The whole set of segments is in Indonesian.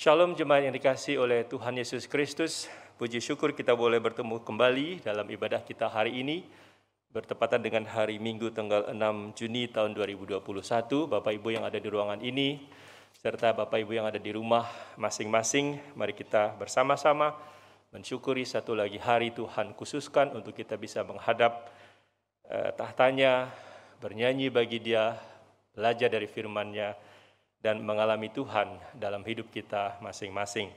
Shalom jemaat yang dikasihi oleh Tuhan Yesus Kristus. Puji syukur kita boleh bertemu kembali dalam ibadah kita hari ini, bertepatan dengan hari Minggu tanggal 6 Juni tahun 2021. Bapak Ibu yang ada di ruangan ini, serta Bapak Ibu yang ada di rumah masing-masing, mari kita bersama-sama mensyukuri satu lagi hari Tuhan khususkan untuk kita bisa menghadap tahtanya, bernyanyi bagi Dia, belajar dari firman-Nya, dan mengalami Tuhan dalam hidup kita masing-masing.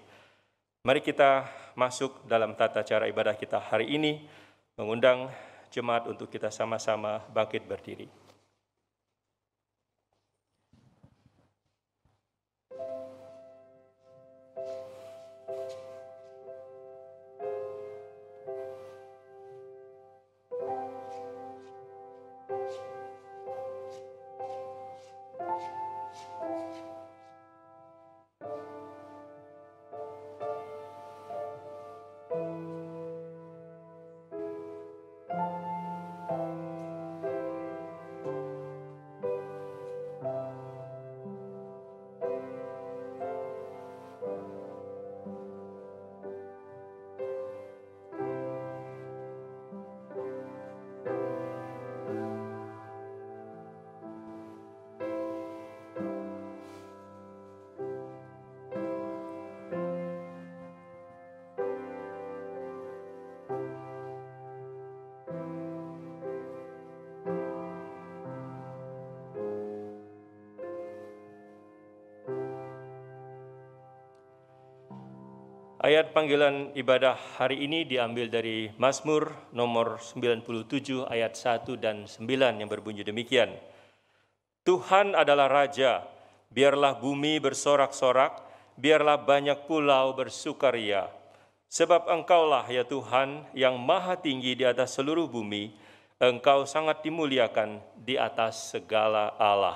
Mari kita masuk dalam tata cara ibadah kita hari ini, mengundang jemaat untuk kita sama-sama bangkit berdiri. Ayat panggilan ibadah hari ini diambil dari Mazmur nomor 97 ayat 1 dan 9 yang berbunyi demikian. Tuhan adalah Raja, biarlah bumi bersorak-sorak, biarlah banyak pulau bersukaria. Sebab Engkaulah ya Tuhan yang maha tinggi di atas seluruh bumi, Engkau sangat dimuliakan di atas segala Allah.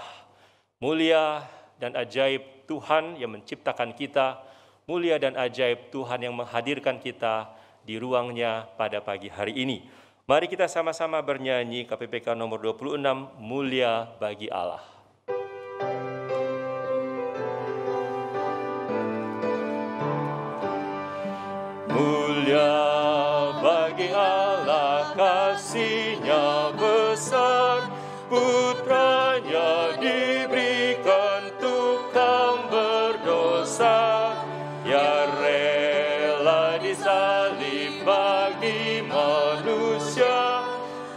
Mulia dan ajaib Tuhan yang menciptakan kita, mulia dan ajaib Tuhan yang menghadirkan kita di ruang-Nya pada pagi hari ini. Mari kita sama-sama bernyanyi KPPK nomor 26, Mulia bagi Allah. Mulia bagi Allah, kasih-Nya besar, putranya diberikan untuk kaum berdosa. Ya rela disalib bagi manusia,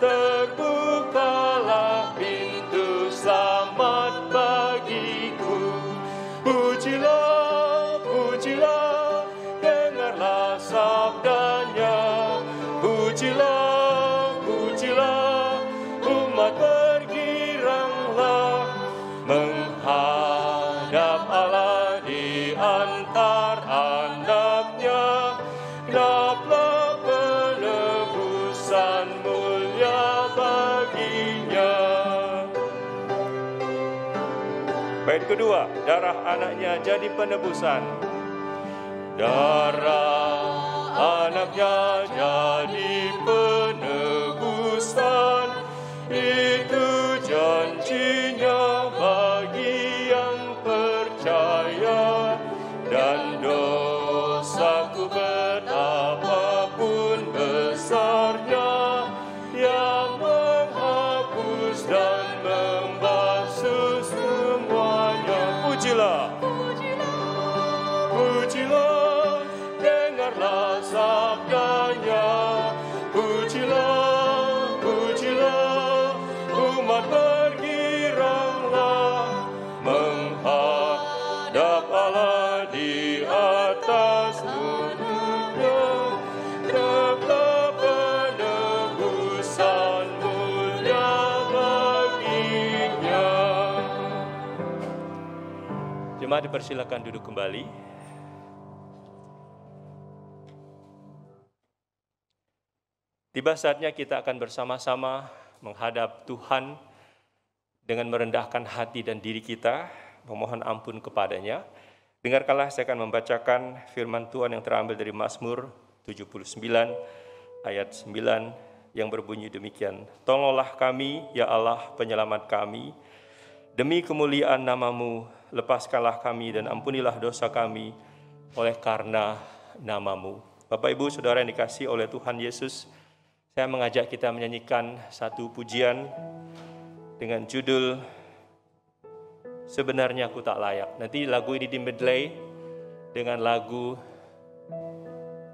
terbukalah pintu selamat bagiku. Pujilah, pujilah, dengarlah sabdanya. Pujilah, pujilah, umat bergiranglah menghadap Allah di antara anaknya. Genaplah penebusan mulia baginya. Bait kedua, darah anaknya jadi penebusan. Darah anaknya jadi penebusan, itu janjinya bagi yang percaya. Dan dosaku betapapun besarnya, yang menghapus dan membasuh semuanya. Pujilah, pujilah, dengarlah sabdanya. Pujilah, pujilah, umat bergiranglah menghadap Allah di atas dunia. Genaplah penebusan mulia baginya. Jemaat dipersilakan duduk kembali. Tiba saatnya kita akan bersama-sama menghadap Tuhan dengan merendahkan hati dan diri kita, memohon ampun kepada-Nya. Dengarkanlah, saya akan membacakan firman Tuhan yang terambil dari Mazmur 79 ayat 9 yang berbunyi demikian. Tolonglah kami, ya Allah penyelamat kami, demi kemuliaan nama-Mu, lepaskanlah kami dan ampunilah dosa kami, oleh karena nama-Mu. Bapak Ibu Saudara yang dikasihi oleh Tuhan Yesus, saya mengajak kita menyanyikan satu pujian dengan judul Sebenarnya Aku Tak Layak. Nanti lagu ini dimedley dengan lagu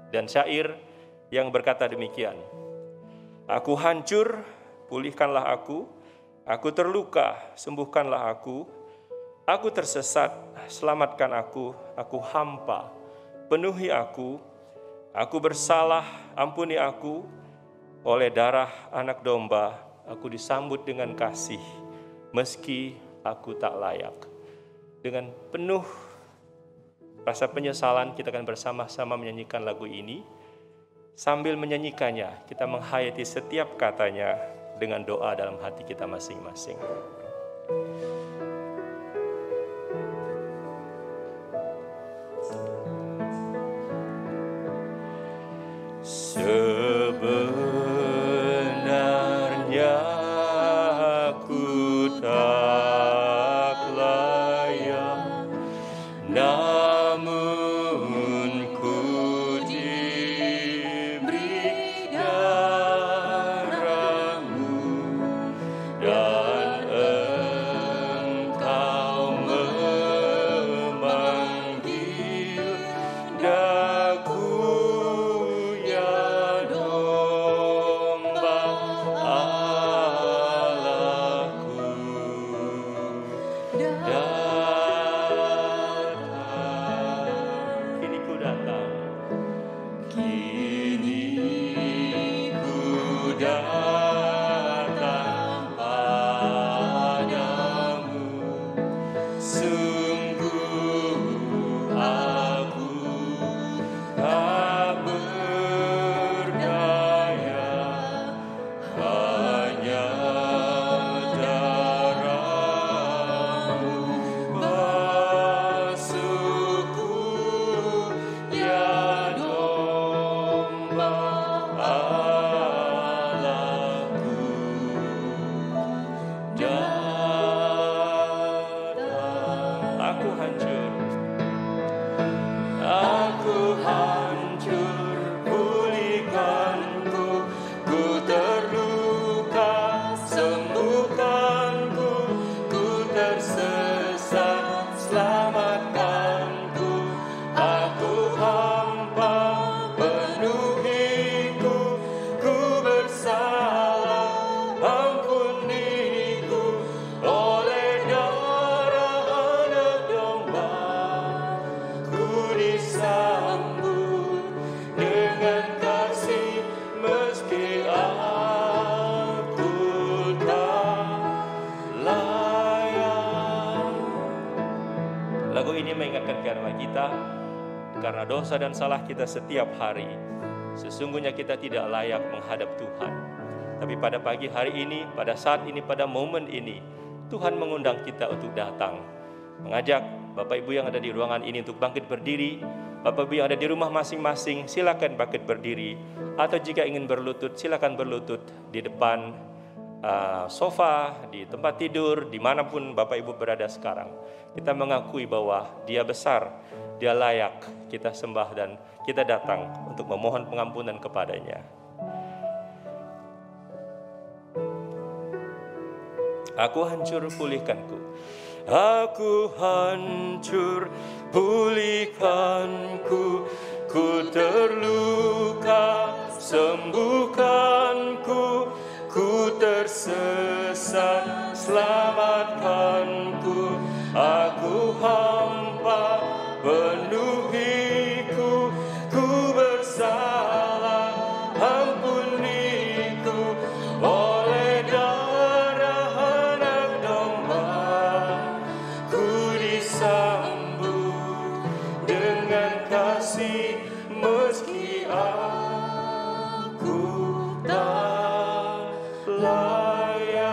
dan syair yang berkata demikian. Aku hancur, pulihkanlah aku. Aku terluka, sembuhkanlah aku. Aku tersesat, selamatkan aku. Aku hampa, penuhi aku. Aku bersalah, ampuni aku. Oleh darah anak domba, aku disambut dengan kasih, meski aku tak layak. Dengan penuh rasa penyesalan kita akan bersama-sama menyanyikan lagu ini. Sambil menyanyikannya, kita menghayati setiap katanya dengan doa dalam hati kita masing-masing. Sebenarnya aku tak layak, namun ku diberi darah-Mu dan Engkau memanggil daku. Lagu ini mengingatkan kepada kita, karena dosa dan salah kita setiap hari, sesungguhnya kita tidak layak menghadap Tuhan. Tapi pada pagi hari ini, pada saat ini, pada momen ini, Tuhan mengundang kita untuk datang. Mengajak Bapak Ibu yang ada di ruangan ini untuk bangkit berdiri. Bapak Ibu yang ada di rumah masing-masing, silakan bangkit berdiri. Atau jika ingin berlutut, silakan berlutut di depan sofa, di tempat tidur, dimanapun Bapak Ibu berada sekarang. Kita mengakui bahwa Dia besar, Dia layak kita sembah, dan kita datang untuk memohon pengampunan kepadanya. Aku hancur, pulihkanku. Aku hancur, pulihkanku. Ku terluka, sembuhkanku. Ku tersesat, selamatkanku. Aku hampa, penuhiku. Ku bersalah, ampuniku. Oleh darah anak domba, ku disambut dengan kasih, meski aku tak layak.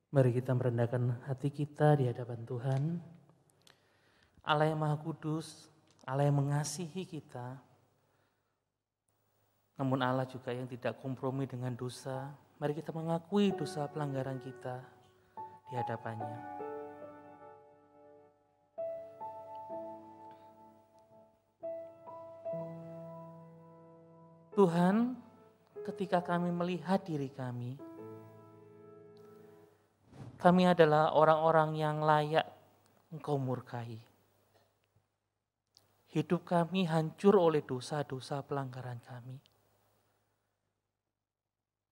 Mari kita merendahkan hati kita di hadapan Tuhan. Allah yang Maha Kudus, Allah yang mengasihi kita, Namun Allah juga yang tidak kompromi dengan dosa. Mari kita mengakui dosa pelanggaran kita di hadapannya. Tuhan, ketika kami melihat diri kami adalah orang-orang yang layak Engkau murkai. Hidup kami hancur oleh dosa-dosa pelanggaran kami.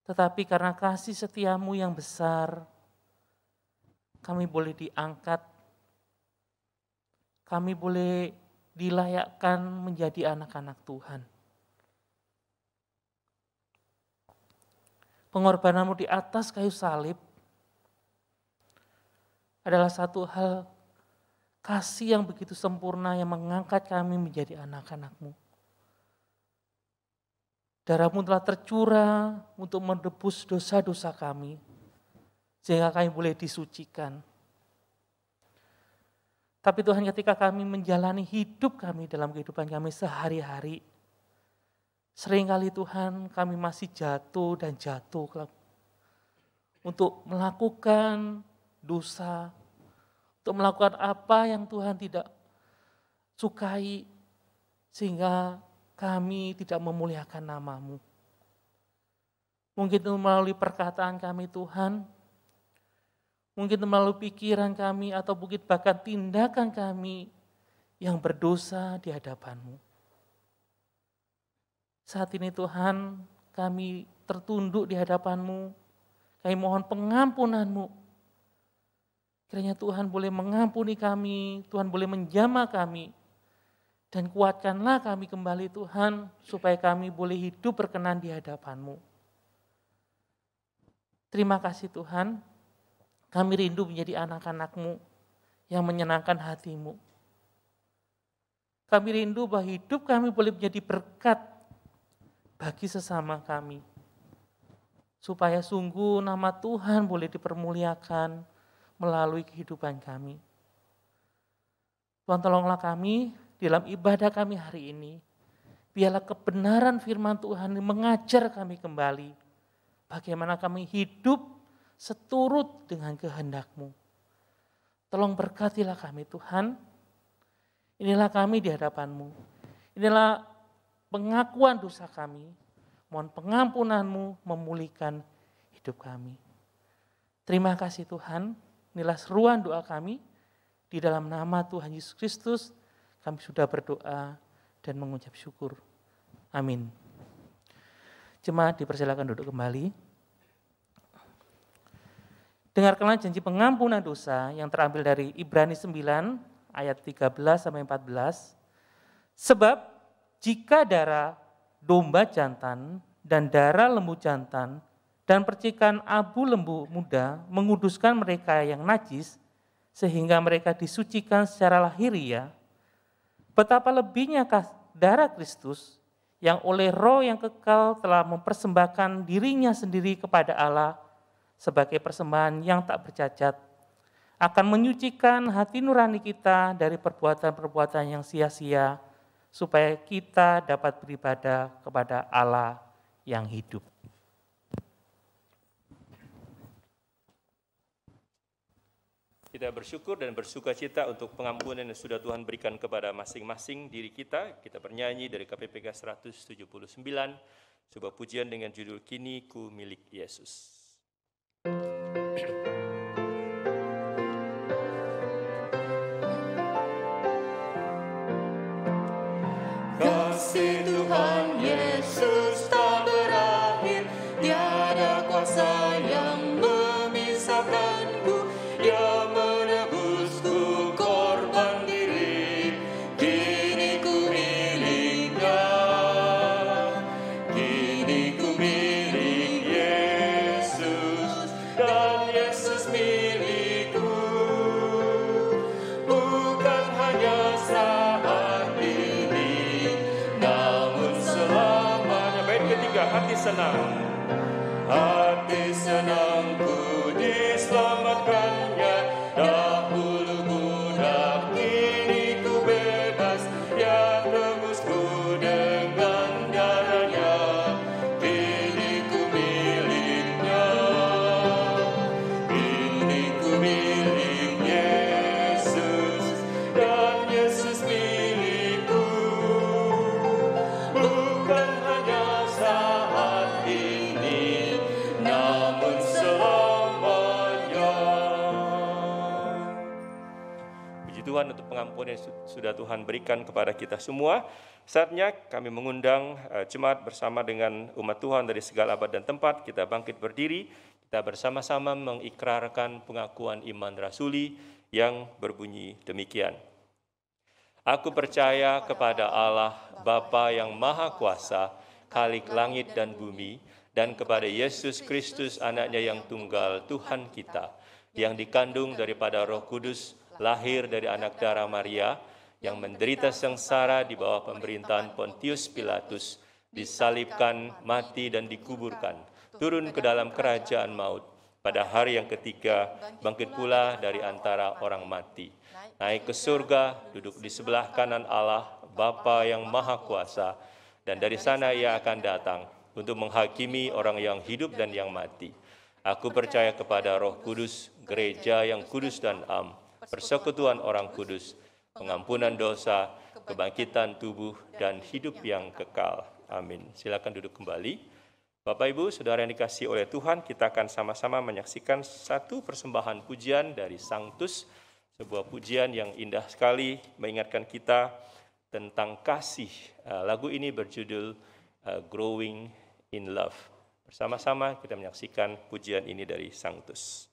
Tetapi karena kasih setiamu yang besar, kami boleh diangkat, kami boleh dilayakkan menjadi anak-anak Tuhan. Pengorbananmu di atas kayu salib adalah satu hal kasih yang begitu sempurna yang mengangkat kami menjadi anak-anak-Mu. Darah-Mu telah tercurah untuk menebus dosa-dosa kami, sehingga kami boleh disucikan. Tapi Tuhan, ketika kami menjalani hidup kami dalam kehidupan kami sehari-hari, seringkali Tuhan kami masih jatuh dan jatuh untuk melakukan dosa, untuk melakukan apa yang Tuhan tidak sukai, sehingga kami tidak memuliakan nama-Mu. Mungkin itu melalui perkataan kami Tuhan, mungkin itu melalui pikiran kami, atau mungkin bahkan tindakan kami yang berdosa di hadapan-Mu. Saat ini Tuhan, kami tertunduk di hadapan-Mu, kami mohon pengampunan-Mu. Kiranya Tuhan boleh mengampuni kami, Tuhan boleh menjamah kami, dan kuatkanlah kami kembali Tuhan, supaya kami boleh hidup berkenan di hadapan-Mu. Terima kasih Tuhan, kami rindu menjadi anak-anak-Mu yang menyenangkan hati-Mu. Kami rindu bahwa hidup kami boleh menjadi berkat bagi sesama kami, supaya sungguh nama Tuhan boleh dipermuliakan melalui kehidupan kami. Tuhan, tolonglah kami dalam ibadah kami hari ini. Biarlah kebenaran firman Tuhan mengajar kami kembali bagaimana kami hidup seturut dengan kehendak-Mu. Tolong berkatilah kami Tuhan. Inilah kami di hadapan-Mu. Inilah pengakuan dosa kami. Mohon pengampunan-Mu memulihkan hidup kami. Terima kasih Tuhan. Inilah seruan doa kami, di dalam nama Tuhan Yesus Kristus kami sudah berdoa dan mengucap syukur. Amin. Jemaat dipersilakan duduk kembali. Dengarkanlah janji pengampunan dosa yang terambil dari Ibrani 9 ayat 13-14. Sebab jika darah domba jantan dan darah lembu jantan dan percikan abu lembu muda menguduskan mereka yang najis, sehingga mereka disucikan secara lahiriah, betapa lebihnya darah Kristus yang oleh Roh yang kekal telah mempersembahkan dirinya sendiri kepada Allah sebagai persembahan yang tak bercacat, akan menyucikan hati nurani kita dari perbuatan-perbuatan yang sia-sia, supaya kita dapat beribadah kepada Allah yang hidup. Kita bersyukur dan bersukacita untuk pengampunan yang sudah Tuhan berikan kepada masing-masing diri kita. Kita bernyanyi dari KPPK 179, sebuah pujian dengan judul Kini Ku Milik Yesus. Kasih Tuhan Yesus tak berakhir, tiada kuasa yang memisahkanku, Dia menebusku korban diri, kini ku miliknya, kini ku milik Yesus, dan Yesus milikku, bukan hanya saat ini, namun selamanya. Bait ketiga, hati senang. Hati senangku diselamatkannya, dahulu budak kini ku bebas, Dia tebusku dengan darahnya, ampun yang sudah Tuhan berikan kepada kita semua. Saatnya kami mengundang jemaat bersama dengan umat Tuhan dari segala abad dan tempat. Kita bangkit berdiri, kita bersama-sama mengikrarkan pengakuan iman rasuli yang berbunyi demikian. Aku percaya kepada Allah, Bapa yang Maha Kuasa, Khalik langit dan bumi, dan kepada Yesus Kristus, anaknya yang tunggal, Tuhan kita, yang dikandung daripada Roh Kudus, lahir dari anak darah Maria, yang menderita sengsara di bawah pemerintahan Pontius Pilatus, disalibkan, mati dan dikuburkan, turun ke dalam kerajaan maut, pada hari yang ketiga bangkit pula dari antara orang mati, naik ke surga, duduk di sebelah kanan Allah, Bapa yang Maha Kuasa, dan dari sana Ia akan datang untuk menghakimi orang yang hidup dan yang mati. Aku percaya kepada Roh Kudus, gereja yang kudus dan am, persekutuan orang kudus, pengampunan dosa, kebangkitan tubuh, dan hidup yang kekal. Amin. Silakan duduk kembali. Bapak, Ibu, Saudara yang dikasihi oleh Tuhan, kita akan sama-sama menyaksikan satu persembahan pujian dari Sanctus, sebuah pujian yang indah sekali mengingatkan kita tentang kasih. Lagu ini berjudul Growing in Love. Bersama-sama kita menyaksikan pujian ini dari Sanctus.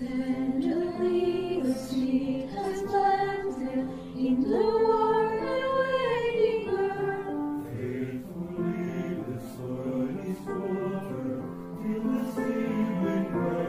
Tenderly the sweet has planted in the warm and waiting earth. Faithfully the soil is watered till the seed will grow.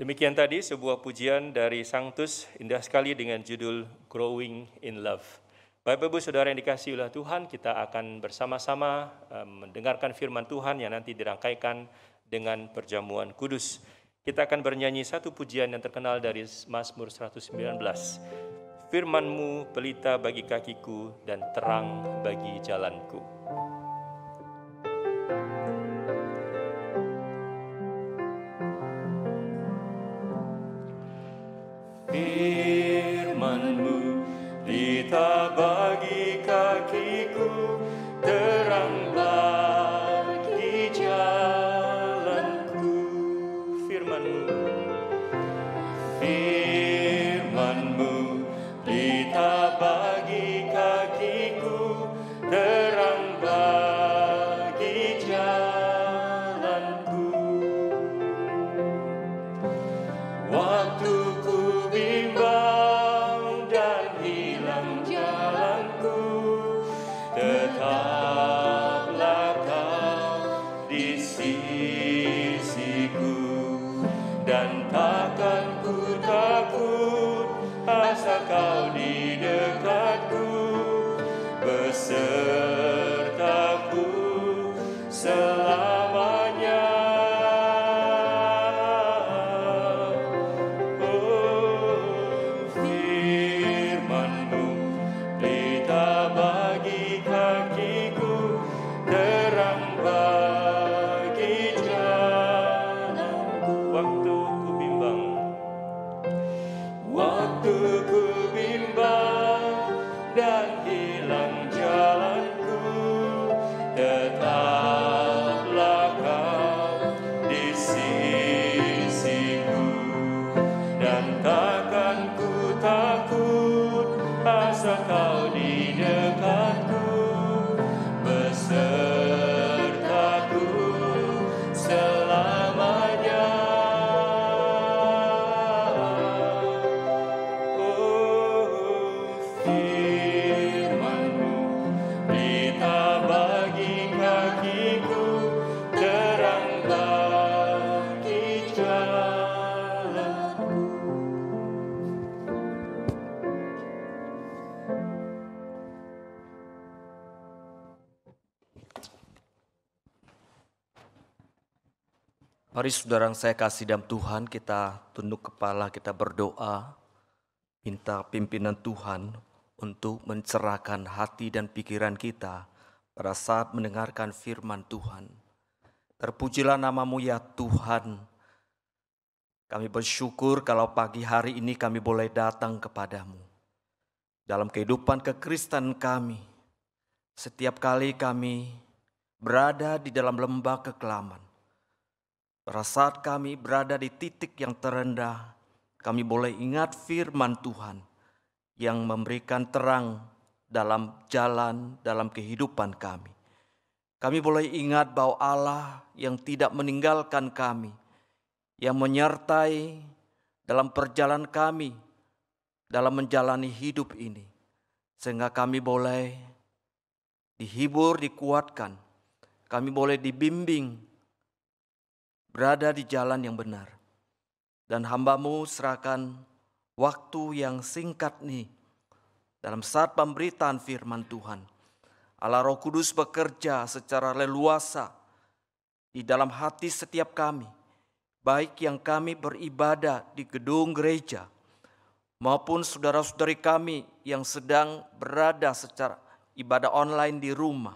Demikian tadi sebuah pujian dari Sanctus, indah sekali dengan judul Growing in Love. Bapak Ibu Saudara yang dikasihi oleh Tuhan, kita akan bersama-sama mendengarkan firman Tuhan yang nanti dirangkaikan dengan perjamuan kudus. Kita akan bernyanyi satu pujian yang terkenal dari Mazmur 119. Firman-Mu pelita bagi kakiku dan terang bagi jalanku. Firman-Mu pelita bagi kakiku, terang bagi jalanku. Firman-Mu, Firman-Mu pelita bagi kakiku, terang bagi jalanku. Waktu ku bimbang dan hilang jalanku, tetaplah Kau di sisiku, dan takkan ku takut asal Kau di dekatku, besertaku selamanya. Firman-Mu pelita bagi kakiku, terang bagi jalanku. Waktu ku bimbang dan hilang jalanku, tetaplah Kau di sisiku, dan takkan ku takut asal Kau di dekatku, besertaku selamanya. Firman-Mu pelita bagi kakiku, terang bagi jalanku. Mari saudara yang saya kasih dalam Tuhan, kita tunduk kepala, kita berdoa, minta pimpinan Tuhan untuk mencerahkan hati dan pikiran kita pada saat mendengarkan firman Tuhan. Terpujilah nama-Mu ya Tuhan. Kami bersyukur kalau pagi hari ini kami boleh datang kepadamu. Dalam kehidupan kekristenan kami, setiap kali kami berada di dalam lembah kekelaman, pada saat kami berada di titik yang terendah, kami boleh ingat firman Tuhan yang memberikan terang dalam jalan, dalam kehidupan kami. Kami boleh ingat bahwa Allah yang tidak meninggalkan kami, yang menyertai dalam perjalanan kami, dalam menjalani hidup ini. Sehingga kami boleh dihibur, dikuatkan, kami boleh dibimbing, berada di jalan yang benar. Dan hamba-Mu serahkan waktu yang singkat nih dalam saat pemberitaan firman Tuhan. Allah Roh Kudus bekerja secara leluasa di dalam hati setiap kami, baik yang kami beribadah di gedung gereja, maupun saudara-saudari kami yang sedang berada secara ibadah online di rumah.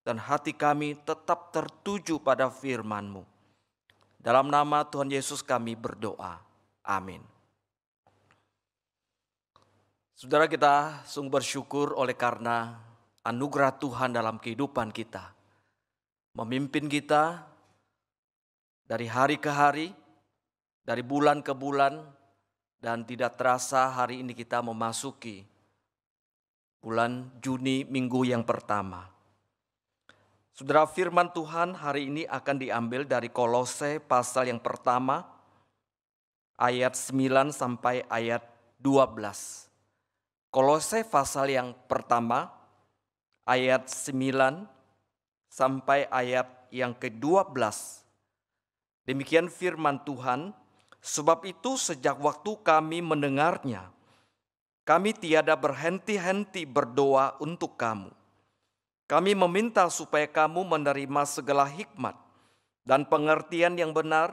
Dan hati kami tetap tertuju pada firman-Mu. Dalam nama Tuhan Yesus kami berdoa. Amin. Saudara, kita sungguh bersyukur oleh karena anugerah Tuhan dalam kehidupan kita. Memimpin kita dari hari ke hari, dari bulan ke bulan, dan tidak terasa hari ini kita memasuki bulan Juni, minggu yang pertama. Saudara, firman Tuhan hari ini akan diambil dari Kolose pasal yang pertama, ayat 9 sampai ayat 12. Kolose pasal yang pertama, ayat 9 sampai ayat yang ke-12. Demikian firman Tuhan, Sebab itu sejak waktu kami mendengarnya, kami tiada berhenti-henti berdoa untuk kamu. Kami meminta supaya kamu menerima segala hikmat dan pengertian yang benar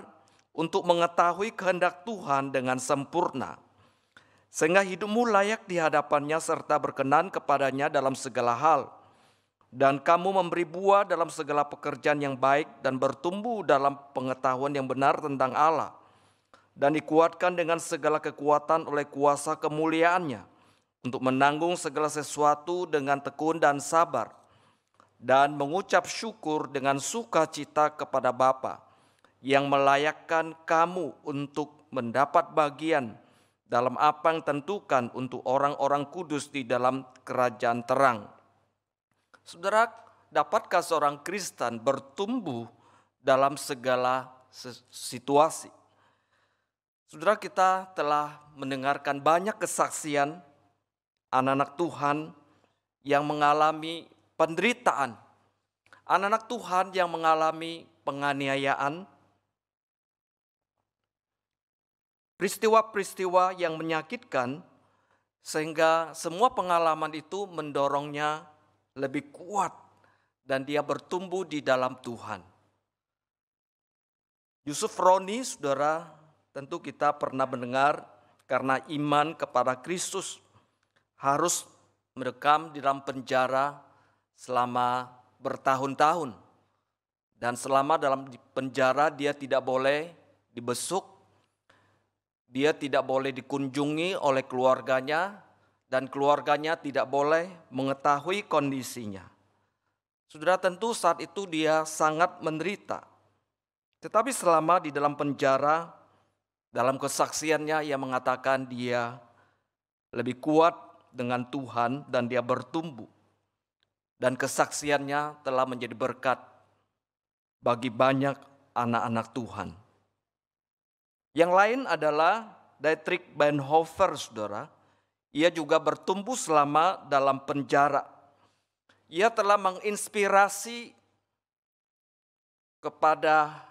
untuk mengetahui kehendak Tuhan dengan sempurna, sehingga hidupmu layak di hadapannya serta berkenan kepadanya dalam segala hal, dan kamu memberi buah dalam segala pekerjaan yang baik dan bertumbuh dalam pengetahuan yang benar tentang Allah, dan dikuatkan dengan segala kekuatan oleh kuasa kemuliaannya untuk menanggung segala sesuatu dengan tekun dan sabar, dan mengucap syukur dengan sukacita kepada Bapa yang melayakkan kamu untuk mendapat bagian dalam apa yang tentukan untuk orang-orang kudus di dalam kerajaan terang. Saudara, dapatkah seorang Kristen bertumbuh dalam segala situasi? Saudara, kita telah mendengarkan banyak kesaksian anak-anak Tuhan yang mengalami penderitaan, anak-anak Tuhan yang mengalami penganiayaan, peristiwa-peristiwa yang menyakitkan, sehingga semua pengalaman itu mendorongnya lebih kuat dan dia bertumbuh di dalam Tuhan. Yusuf Roni, saudara, tentu kita pernah mendengar karena iman kepada Kristus harus mendekam di dalam penjara selama bertahun-tahun. Dan selama dalam penjara dia tidak boleh dibesuk, dia tidak boleh dikunjungi oleh keluarganya, dan keluarganya tidak boleh mengetahui kondisinya. Saudara, tentu saat itu dia sangat menderita. Tetapi selama di dalam penjara, dalam kesaksiannya ia mengatakan dia lebih kuat dengan Tuhan dan dia bertumbuh. Dan kesaksiannya telah menjadi berkat bagi banyak anak-anak Tuhan. Yang lain adalah Dietrich Bonhoeffer, saudara. Ia juga bertumbuh selama dalam penjara. Ia telah menginspirasi kepada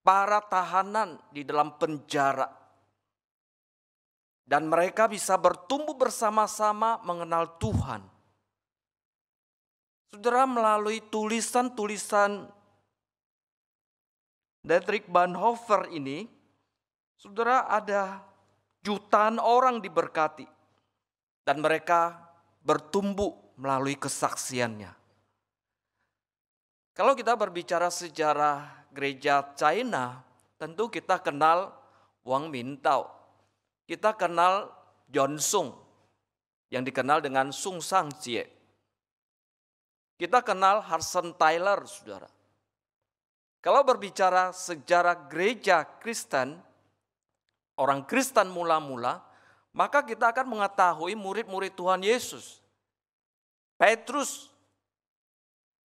para tahanan di dalam penjara. Dan mereka bisa bertumbuh bersama-sama mengenal Tuhan. Saudara, melalui tulisan-tulisan Dietrich Bonhoeffer ini, saudara, ada jutaan orang diberkati. Dan mereka bertumbuh melalui kesaksiannya. Kalau kita berbicara sejarah gereja China, tentu kita kenal Wang Mintao. Kita kenal John Sung, yang dikenal dengan Sung Sang Jie. Kita kenal Hudson Taylor, saudara. Kalau berbicara sejarah gereja Kristen, orang Kristen mula-mula, maka kita akan mengetahui murid-murid Tuhan Yesus. Petrus,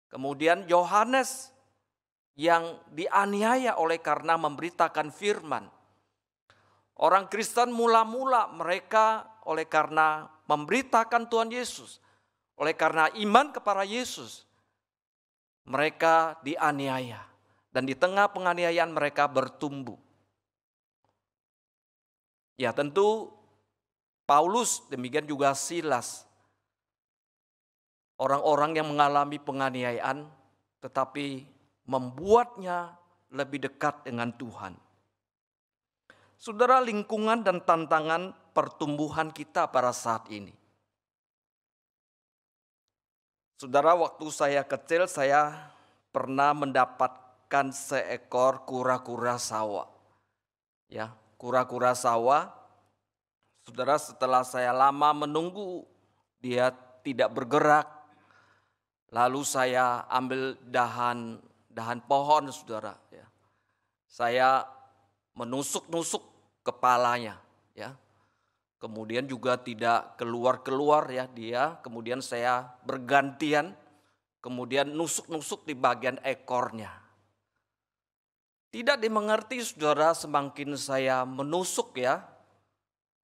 kemudian Yohanes yang dianiaya oleh karena memberitakan firman. Orang Kristen mula-mula mereka oleh karena memberitakan Tuhan Yesus, oleh karena iman kepada Yesus, mereka dianiaya. Dan di tengah penganiayaan mereka bertumbuh. Ya, tentu Paulus, demikian juga Silas. Orang-orang yang mengalami penganiayaan tetapi membuatnya lebih dekat dengan Tuhan. Saudara, lingkungan dan tantangan pertumbuhan kita pada saat ini. Saudara, waktu saya kecil saya pernah mendapatkan seekor kura-kura sawah. Ya, kura-kura sawah. Saudara, setelah saya lama menunggu dia tidak bergerak, lalu saya ambil dahan pohon, saudara. Ya. Saya menusuk-nusuk kepalanya, ya. Kemudian juga tidak keluar-keluar ya dia. Kemudian saya bergantian, kemudian nusuk-nusuk di bagian ekornya. Tidak dimengerti, saudara, semakin saya menusuk ya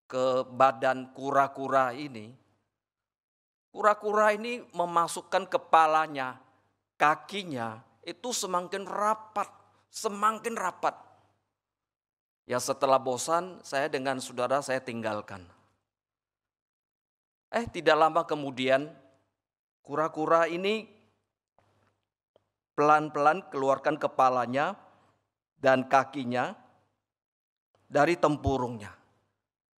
ke badan kura-kura ini. Kura-kura ini memasukkan kepalanya, kakinya itu semakin rapat, semakin rapat. Ya setelah bosan, saya dengan saudara saya tinggalkan. Tidak lama kemudian, kura-kura ini pelan-pelan keluarkan kepalanya dan kakinya dari tempurungnya.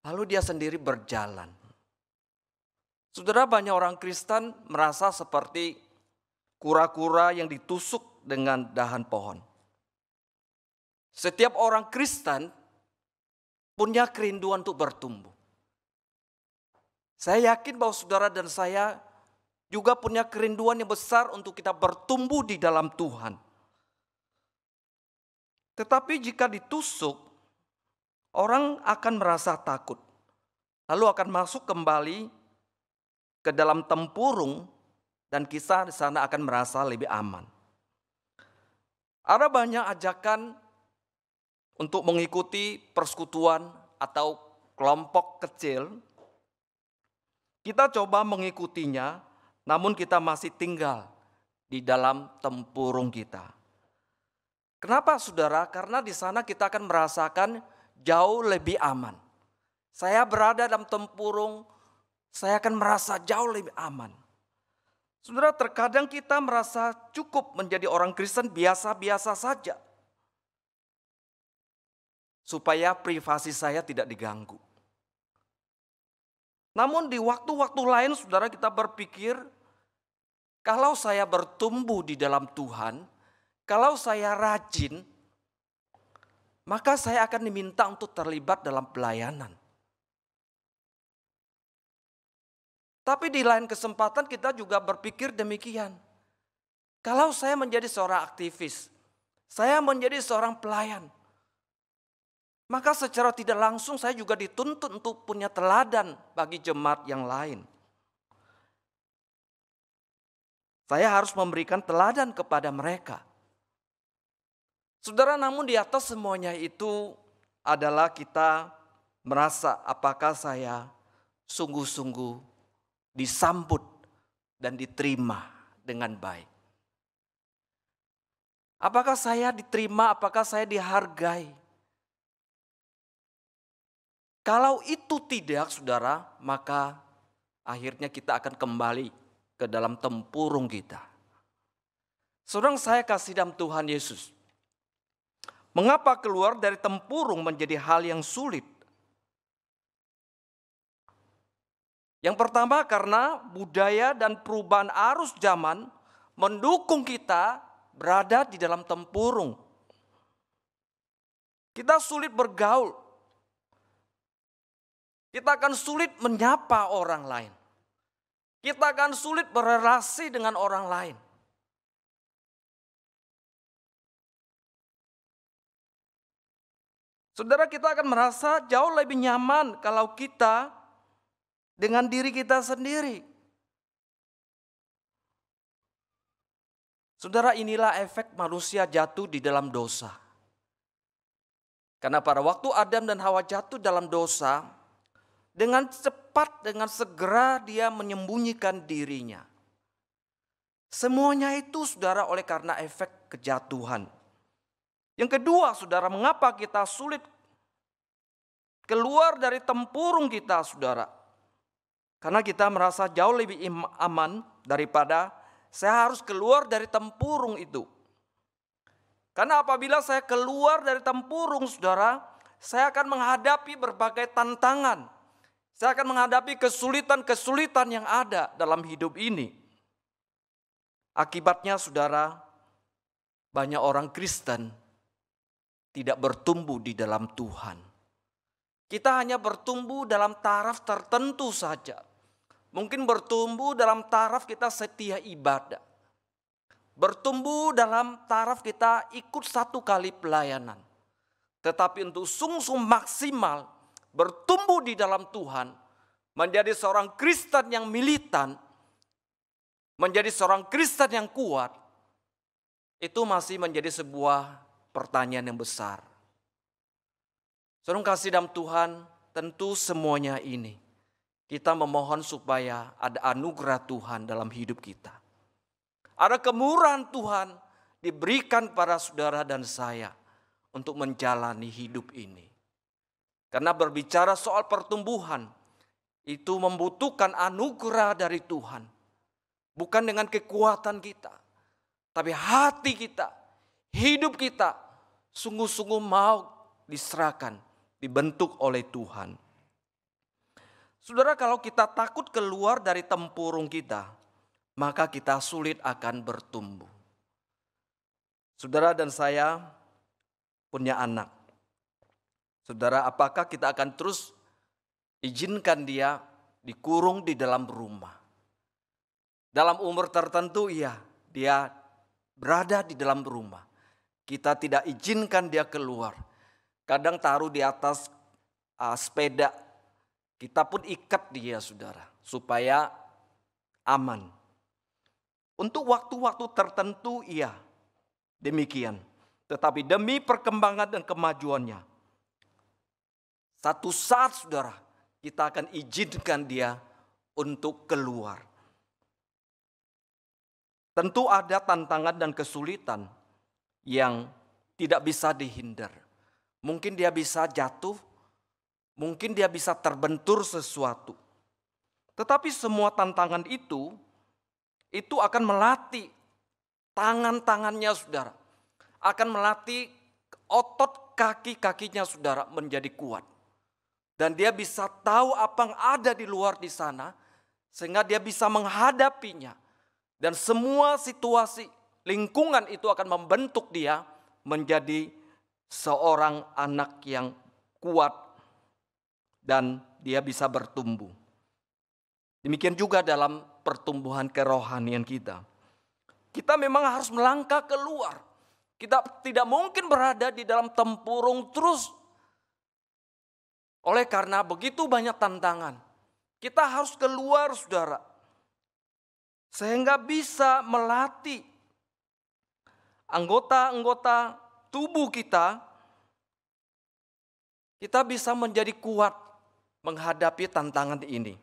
Lalu dia sendiri berjalan. Saudara, banyak orang Kristen merasa seperti kura-kura yang ditusuk dengan dahan pohon. Setiap orang Kristen punya kerinduan untuk bertumbuh. Saya yakin bahwa saudara dan saya juga punya kerinduan yang besar untuk kita bertumbuh di dalam Tuhan. Tetapi jika ditusuk, orang akan merasa takut. Lalu akan masuk kembali ke dalam tempurung dan kisah di sana akan merasa lebih aman. Ada banyak ajakan untuk mengikuti persekutuan atau kelompok kecil. Kita coba mengikutinya, namun kita masih tinggal di dalam tempurung kita. Kenapa saudara? Karena di sana kita akan merasakan jauh lebih aman. Saya berada dalam tempurung, saya akan merasa jauh lebih aman. Saudara, terkadang kita merasa cukup menjadi orang Kristen biasa-biasa saja, supaya privasi saya tidak diganggu. Namun di waktu-waktu lain saudara kita berpikir, kalau saya bertumbuh di dalam Tuhan, kalau saya rajin, maka saya akan diminta untuk terlibat dalam pelayanan. Tapi di lain kesempatan kita juga berpikir demikian. Kalau saya menjadi seorang aktivis, saya menjadi seorang pelayan, maka secara tidak langsung saya juga dituntut untuk punya teladan bagi jemaat yang lain. Saya harus memberikan teladan kepada mereka. Saudara, namun di atas semuanya itu adalah kita merasa apakah saya sungguh-sungguh disambut dan diterima dengan baik. Apakah saya diterima, apakah saya dihargai? Kalau itu tidak, saudara, maka akhirnya kita akan kembali ke dalam tempurung kita. Saudara, saya kasih dalam Tuhan Yesus. Mengapa keluar dari tempurung menjadi hal yang sulit? Yang pertama, karena budaya dan perubahan arus zaman mendukung kita berada di dalam tempurung. Kita sulit bergaul. Kita akan sulit menyapa orang lain. Kita akan sulit berrelasi dengan orang lain. Saudara, kita akan merasa jauh lebih nyaman kalau kita dengan diri kita sendiri. Saudara, inilah efek manusia jatuh di dalam dosa. Karena pada waktu Adam dan Hawa jatuh dalam dosa, dengan cepat, dengan segera dia menyembunyikan dirinya. Semuanya itu saudara oleh karena efek kejatuhan. Yang kedua saudara, mengapa kita sulit keluar dari tempurung kita saudara? Karena kita merasa jauh lebih aman daripada saya harus keluar dari tempurung itu. Karena apabila saya keluar dari tempurung saudara, saya akan menghadapi berbagai tantangan. Saya akan menghadapi kesulitan-kesulitan yang ada dalam hidup ini. Akibatnya saudara, banyak orang Kristen tidak bertumbuh di dalam Tuhan. Kita hanya bertumbuh dalam taraf tertentu saja. Mungkin bertumbuh dalam taraf kita setia ibadah. Bertumbuh dalam taraf kita ikut satu kali pelayanan. Tetapi untuk sungguh maksimal bertumbuh di dalam Tuhan, menjadi seorang Kristen yang militan, menjadi seorang Kristen yang kuat, itu masih menjadi sebuah pertanyaan yang besar. Saudara kasih dalam Tuhan, tentu semuanya ini kita memohon supaya ada anugerah Tuhan dalam hidup kita. Ada kemurahan Tuhan diberikan pada saudara dan saya untuk menjalani hidup ini. Karena berbicara soal pertumbuhan, itu membutuhkan anugerah dari Tuhan. Bukan dengan kekuatan kita, tapi hati kita, hidup kita, sungguh-sungguh mau diserahkan, dibentuk oleh Tuhan. Saudara, kalau kita takut keluar dari tempurung kita, maka kita sulit akan bertumbuh. Saudara dan saya punya anak. Saudara, apakah kita akan terus izinkan dia dikurung di dalam rumah? Dalam umur tertentu iya, dia berada di dalam rumah. Kita tidak izinkan dia keluar. Kadang taruh di atas sepeda. Kita pun ikat dia, saudara, supaya aman. Untuk waktu-waktu tertentu iya, demikian. Tetapi demi perkembangan dan kemajuannya, satu saat saudara, kita akan izinkan dia untuk keluar. Tentu ada tantangan dan kesulitan yang tidak bisa dihindar. Mungkin dia bisa jatuh, mungkin dia bisa terbentur sesuatu. Tetapi semua tantangan itu akan melatih tangan-tangannya saudara. Akan melatih otot kaki-kakinya saudara menjadi kuat. Dan dia bisa tahu apa yang ada di luar di sana, sehingga dia bisa menghadapinya. Dan semua situasi lingkungan itu akan membentuk dia menjadi seorang anak yang kuat dan dia bisa bertumbuh. Demikian juga dalam pertumbuhan kerohanian kita. Kita memang harus melangkah keluar. Kita tidak mungkin berada di dalam tempurung terus. Oleh karena begitu banyak tantangan, kita harus keluar saudara. Sehingga bisa melatih anggota-anggota tubuh kita bisa menjadi kuat menghadapi tantangan ini.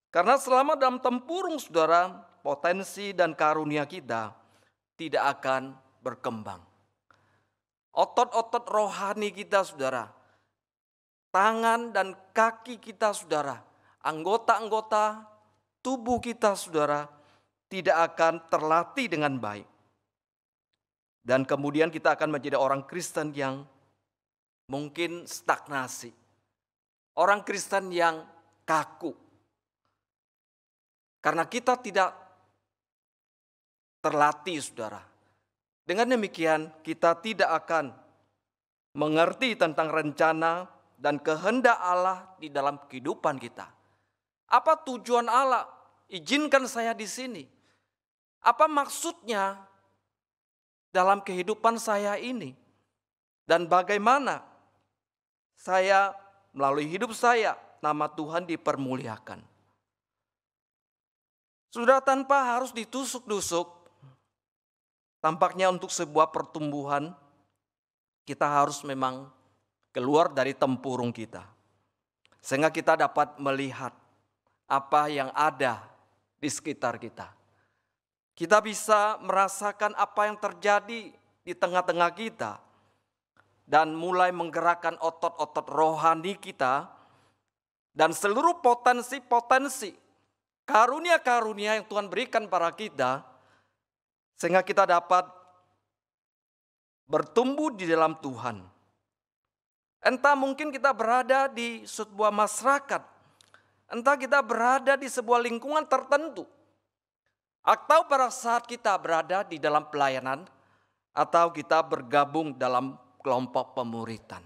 Karena selama dalam tempurung saudara, potensi dan karunia kita tidak akan berkembang. Otot-otot rohani kita saudara, tangan dan kaki kita saudara, anggota-anggota tubuh kita saudara tidak akan terlatih dengan baik. Dan kemudian kita akan menjadi orang Kristen yang mungkin stagnasi. Orang Kristen yang kaku. Karena kita tidak terlatih saudara. Dengan demikian kita tidak akan mengerti tentang rencana dan kehendak Allah di dalam kehidupan kita. Apa tujuan Allah? Izinkan saya di sini. Apa maksudnya dalam kehidupan saya ini? Dan bagaimana saya melalui hidup saya nama Tuhan dipermuliakan? Sudah tanpa harus ditusuk-tusuk, tampaknya untuk sebuah pertumbuhan kita harus memang keluar dari tempurung kita. Sehingga kita dapat melihat apa yang ada di sekitar kita. Kita bisa merasakan apa yang terjadi di tengah-tengah kita. Dan mulai menggerakkan otot-otot rohani kita. Dan seluruh potensi-potensi, karunia-karunia yang Tuhan berikan pada kita. Sehingga kita dapat bertumbuh di dalam Tuhan. Entah mungkin kita berada di sebuah masyarakat. Entah kita berada di sebuah lingkungan tertentu. Atau pada saat kita berada di dalam pelayanan. Atau kita bergabung dalam kelompok pemuritan.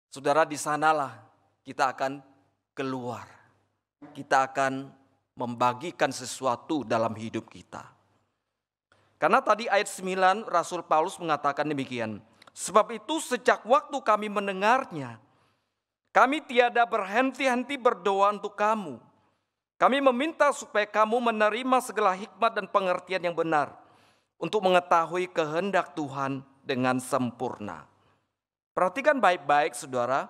Saudara, di sanalah kita akan keluar. Kita akan membagikan sesuatu dalam hidup kita. Karena tadi ayat 9 Rasul Paulus mengatakan demikian. Sebab itu sejak waktu kami mendengarnya, kami tiada berhenti-henti berdoa untuk kamu. Kami meminta supaya kamu menerima segala hikmat dan pengertian yang benar untuk mengetahui kehendak Tuhan dengan sempurna. Perhatikan baik-baik saudara,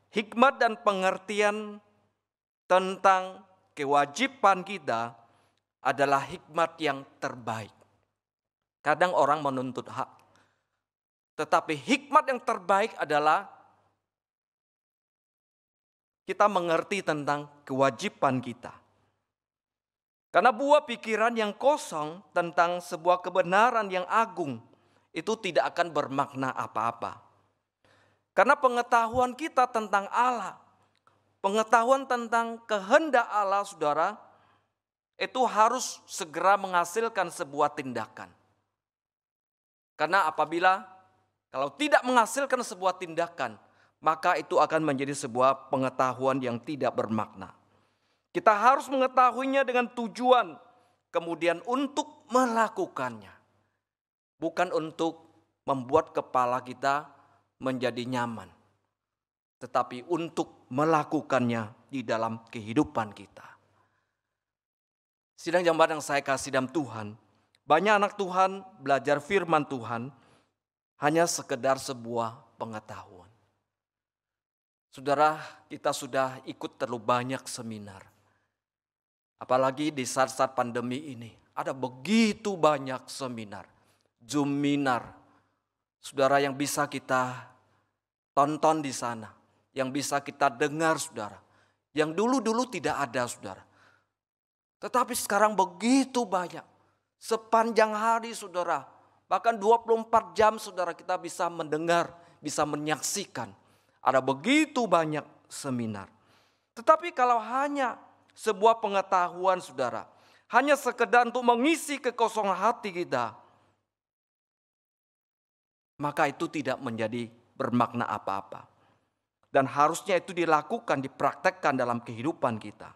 hikmat dan pengertian tentang kewajiban kita adalah hikmat yang terbaik. Kadang orang menuntut hak. Tetapi hikmat yang terbaik adalah kita mengerti tentang kewajiban kita. Karena buah pikiran yang kosong tentang sebuah kebenaran yang agung itu tidak akan bermakna apa-apa. Karena pengetahuan kita tentang Allah, pengetahuan tentang kehendak Allah, saudara, itu harus segera menghasilkan sebuah tindakan. Karena apabila kalau tidak menghasilkan sebuah tindakan, maka itu akan menjadi sebuah pengetahuan yang tidak bermakna. Kita harus mengetahuinya dengan tujuan, kemudian untuk melakukannya. Bukan untuk membuat kepala kita menjadi nyaman, tetapi untuk melakukannya di dalam kehidupan kita. Sidang jemaat yang saya kasih dalam Tuhan, banyak anak Tuhan belajar firman Tuhan hanya sekedar sebuah pengetahuan. Saudara, kita sudah ikut terlalu banyak seminar. Apalagi di saat-saat pandemi ini, ada begitu banyak seminar, Zoominar. Saudara, yang bisa kita tonton di sana, yang bisa kita dengar, saudara. Yang dulu-dulu tidak ada, saudara. Tetapi sekarang begitu banyak. Sepanjang hari, saudara. Bahkan 24 jam, saudara, kita bisa mendengar, bisa menyaksikan. Ada begitu banyak seminar. Tetapi kalau hanya sebuah pengetahuan, saudara, hanya sekedar untuk mengisi kekosongan hati kita, maka itu tidak menjadi bermakna apa-apa. Dan harusnya itu dilakukan, dipraktekkan dalam kehidupan kita.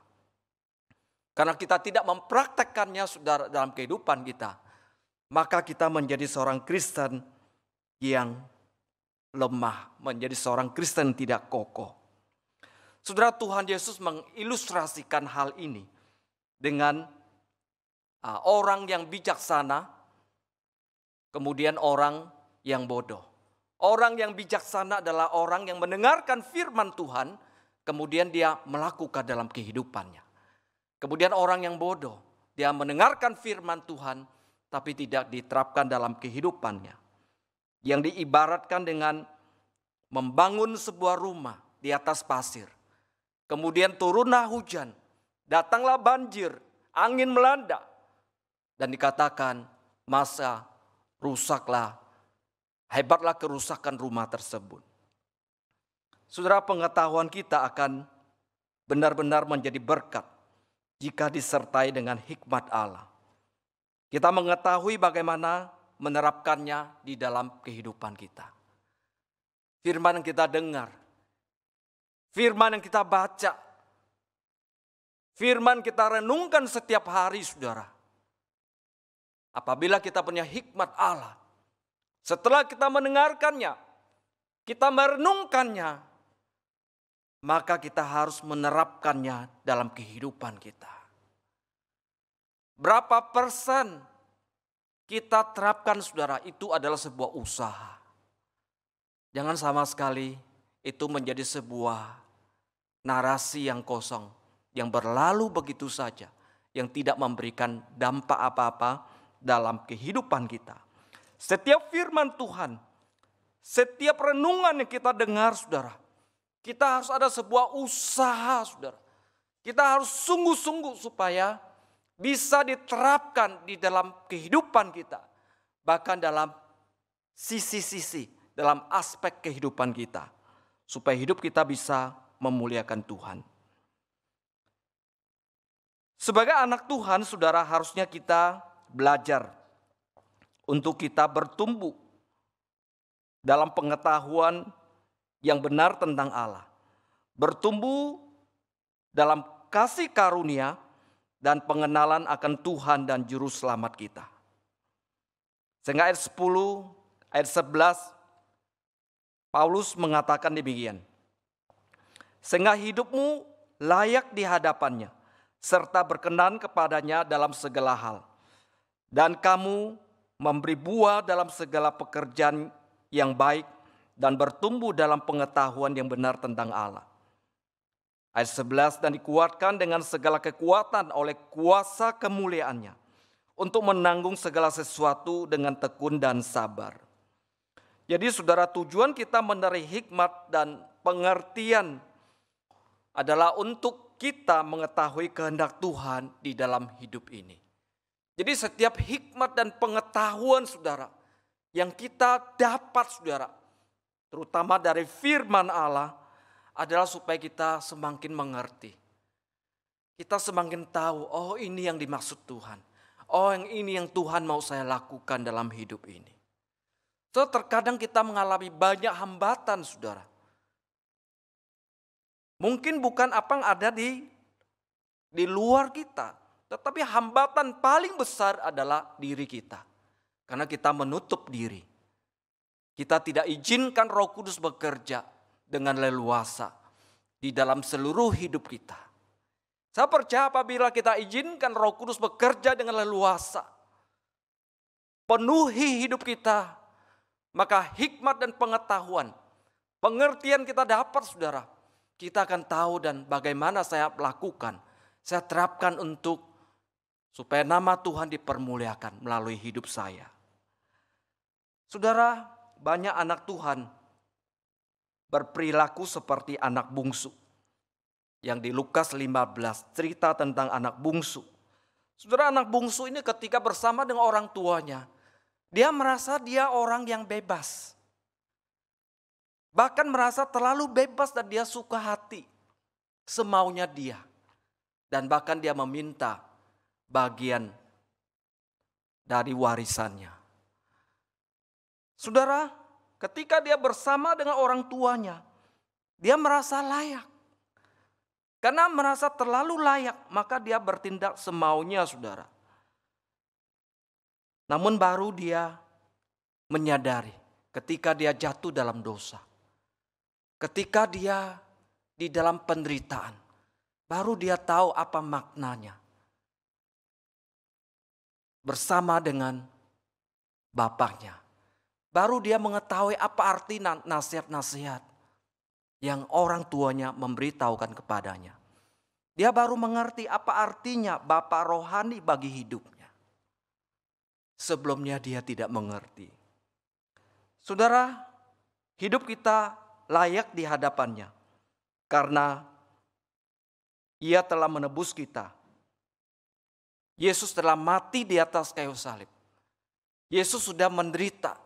Karena kita tidak mempraktekkannya, saudara, dalam kehidupan kita, maka kita menjadi seorang Kristen yang lemah, menjadi seorang Kristen yang tidak kokoh. Saudara, Tuhan Yesus mengilustrasikan hal ini dengan orang yang bijaksana, kemudian orang yang bodoh. Orang yang bijaksana adalah orang yang mendengarkan firman Tuhan, kemudian dia melakukan dalam kehidupannya. Kemudian orang yang bodoh, dia mendengarkan firman Tuhan, tapi tidak diterapkan dalam kehidupannya. Yang diibaratkan dengan membangun sebuah rumah di atas pasir. Kemudian turunlah hujan, datanglah banjir, angin melanda. Dan dikatakan masa rusaklah, hebatlah kerusakan rumah tersebut. Saudara, pengetahuan kita akan benar-benar menjadi berkat jika disertai dengan hikmat Allah. Kita mengetahui bagaimana menerapkannya di dalam kehidupan kita. Firman yang kita dengar, firman yang kita baca, firman kita renungkan setiap hari, saudara. Apabila kita punya hikmat Allah, setelah kita mendengarkannya, kita merenungkannya, maka kita harus menerapkannya dalam kehidupan kita. Berapa persen kita terapkan, saudara, itu adalah sebuah usaha. Jangan sama sekali itu menjadi sebuah narasi yang kosong, yang berlalu begitu saja, yang tidak memberikan dampak apa-apa dalam kehidupan kita. Setiap firman Tuhan, setiap renungan yang kita dengar, saudara, kita harus ada sebuah usaha, saudara. Kita harus sungguh-sungguh supaya bisa diterapkan di dalam kehidupan kita. Bahkan dalam sisi-sisi, dalam aspek kehidupan kita. Supaya hidup kita bisa memuliakan Tuhan. Sebagai anak Tuhan, saudara, harusnya kita belajar untuk kita bertumbuh dalam pengetahuan yang benar tentang Allah. Bertumbuh dalam kasih karunia dan pengenalan akan Tuhan dan Juru Selamat kita. Sehingga ayat 10, ayat 11, Paulus mengatakan demikian. Sehingga hidupmu layak di hadapannya, serta berkenan kepadanya dalam segala hal. Dan kamu memberi buah dalam segala pekerjaan yang baik, dan bertumbuh dalam pengetahuan yang benar tentang Allah. Ayat 11, dan dikuatkan dengan segala kekuatan oleh kuasa kemuliaannya, untuk menanggung segala sesuatu dengan tekun dan sabar. Jadi saudara, tujuan kita mencari hikmat dan pengertian adalah untuk kita mengetahui kehendak Tuhan di dalam hidup ini. Jadi setiap hikmat dan pengetahuan saudara yang kita dapat saudara, terutama dari firman Allah, adalah supaya kita semakin mengerti. Kita semakin tahu, oh ini yang dimaksud Tuhan. Oh yang ini yang Tuhan mau saya lakukan dalam hidup ini. So, terkadang kita mengalami banyak hambatan saudara. Mungkin bukan apa yang ada di luar kita. Tetapi hambatan paling besar adalah diri kita. Karena kita menutup diri. Kita tidak izinkan Roh Kudus bekerja dengan leluasa di dalam seluruh hidup kita. Saya percaya apabila kita izinkan Roh Kudus bekerja dengan leluasa, penuhi hidup kita, maka hikmat dan pengetahuan, pengertian kita dapat saudara. Kita akan tahu dan bagaimana saya lakukan, saya terapkan untuk supaya nama Tuhan dipermuliakan melalui hidup saya. Saudara, banyak anak Tuhan berperilaku seperti anak bungsu. Yang di Lukas 15 cerita tentang anak bungsu. Saudara, anak bungsu ini ketika bersama dengan orang tuanya, dia merasa dia orang yang bebas. Bahkan merasa terlalu bebas dan dia suka hati semaunya dia. Dan bahkan dia meminta bagian dari warisannya. Saudara, ketika dia bersama dengan orang tuanya, dia merasa layak. Karena merasa terlalu layak, maka dia bertindak semaunya saudara. Namun baru dia menyadari ketika dia jatuh dalam dosa. Ketika dia di dalam penderitaan, baru dia tahu apa maknanya. Bersama dengan bapaknya. Baru dia mengetahui apa arti nasihat-nasihat yang orang tuanya memberitahukan kepadanya. Dia baru mengerti apa artinya Bapa rohani bagi hidupnya. Sebelumnya dia tidak mengerti. Saudara, hidup kita layak di hadapannya. Karena Ia telah menebus kita. Yesus telah mati di atas kayu salib. Yesus sudah menderita.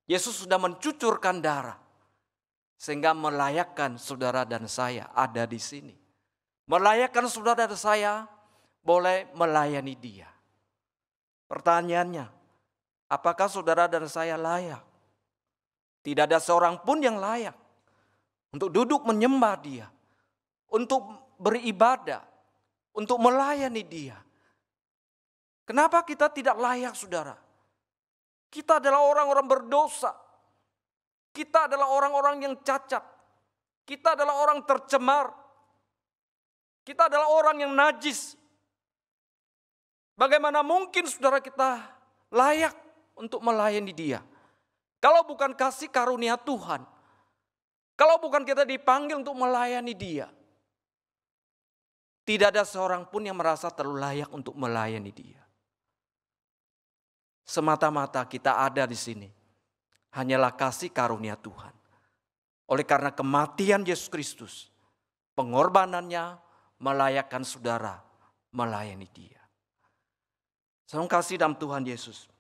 Yesus sudah mencucurkan darah. Sehingga melayakkan saudara dan saya ada di sini. Melayakkan saudara dan saya boleh melayani Dia. Pertanyaannya, apakah saudara dan saya layak? Tidak ada seorang pun yang layak untuk duduk menyembah Dia, untuk beribadah, untuk melayani Dia. Kenapa kita tidak layak, saudara? Kita adalah orang-orang berdosa. Kita adalah orang-orang yang cacat. Kita adalah orang tercemar. Kita adalah orang yang najis. Bagaimana mungkin saudara kita layak untuk melayani Dia? Kalau bukan kasih karunia Tuhan. Kalau bukan kita dipanggil untuk melayani Dia. Tidak ada seorang pun yang merasa terlalu layak untuk melayani Dia. Semata-mata kita ada di sini. Hanyalah kasih karunia Tuhan. Oleh karena kematian Yesus Kristus. Pengorbanannya melayakkan saudara melayani Dia. Salam kasih dalam Tuhan Yesus.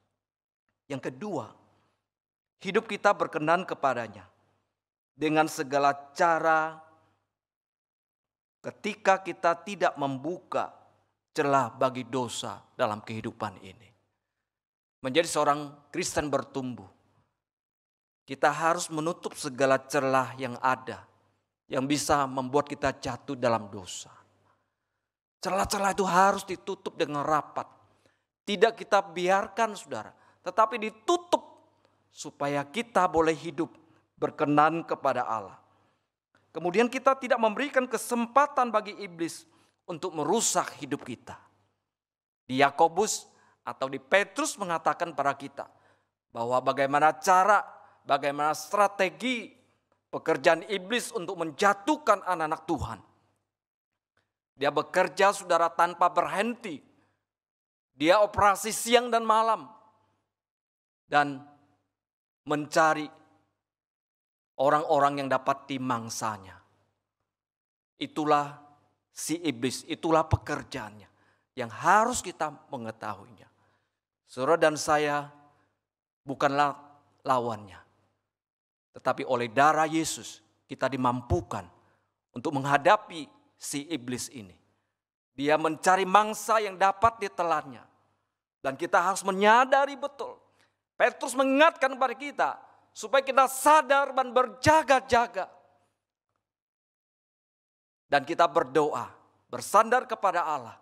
Yang kedua, hidup kita berkenan kepadanya. Dengan segala cara ketika kita tidak membuka celah bagi dosa dalam kehidupan ini. Menjadi seorang Kristen bertumbuh. Kita harus menutup segala celah yang ada. Yang bisa membuat kita jatuh dalam dosa. Celah-celah itu harus ditutup dengan rapat. Tidak kita biarkan saudara. Tetapi ditutup supaya kita boleh hidup berkenan kepada Allah. Kemudian kita tidak memberikan kesempatan bagi iblis untuk merusak hidup kita. Di Yakobus atau di Petrus mengatakan pada kita bahwa bagaimana cara, bagaimana strategi pekerjaan iblis untuk menjatuhkan anak-anak Tuhan. Dia bekerja saudara tanpa berhenti. Dia operasi siang dan malam. Dan mencari orang-orang yang dapat dimangsanya. Itulah si iblis, itulah pekerjaannya yang harus kita mengetahuinya. Saudara dan saya bukanlah lawannya. Tetapi oleh darah Yesus kita dimampukan untuk menghadapi si iblis ini. Dia mencari mangsa yang dapat ditelannya. Dan kita harus menyadari betul. Petrus mengingatkan kepada kita supaya kita sadar dan berjaga-jaga. Dan kita berdoa, bersandar kepada Allah.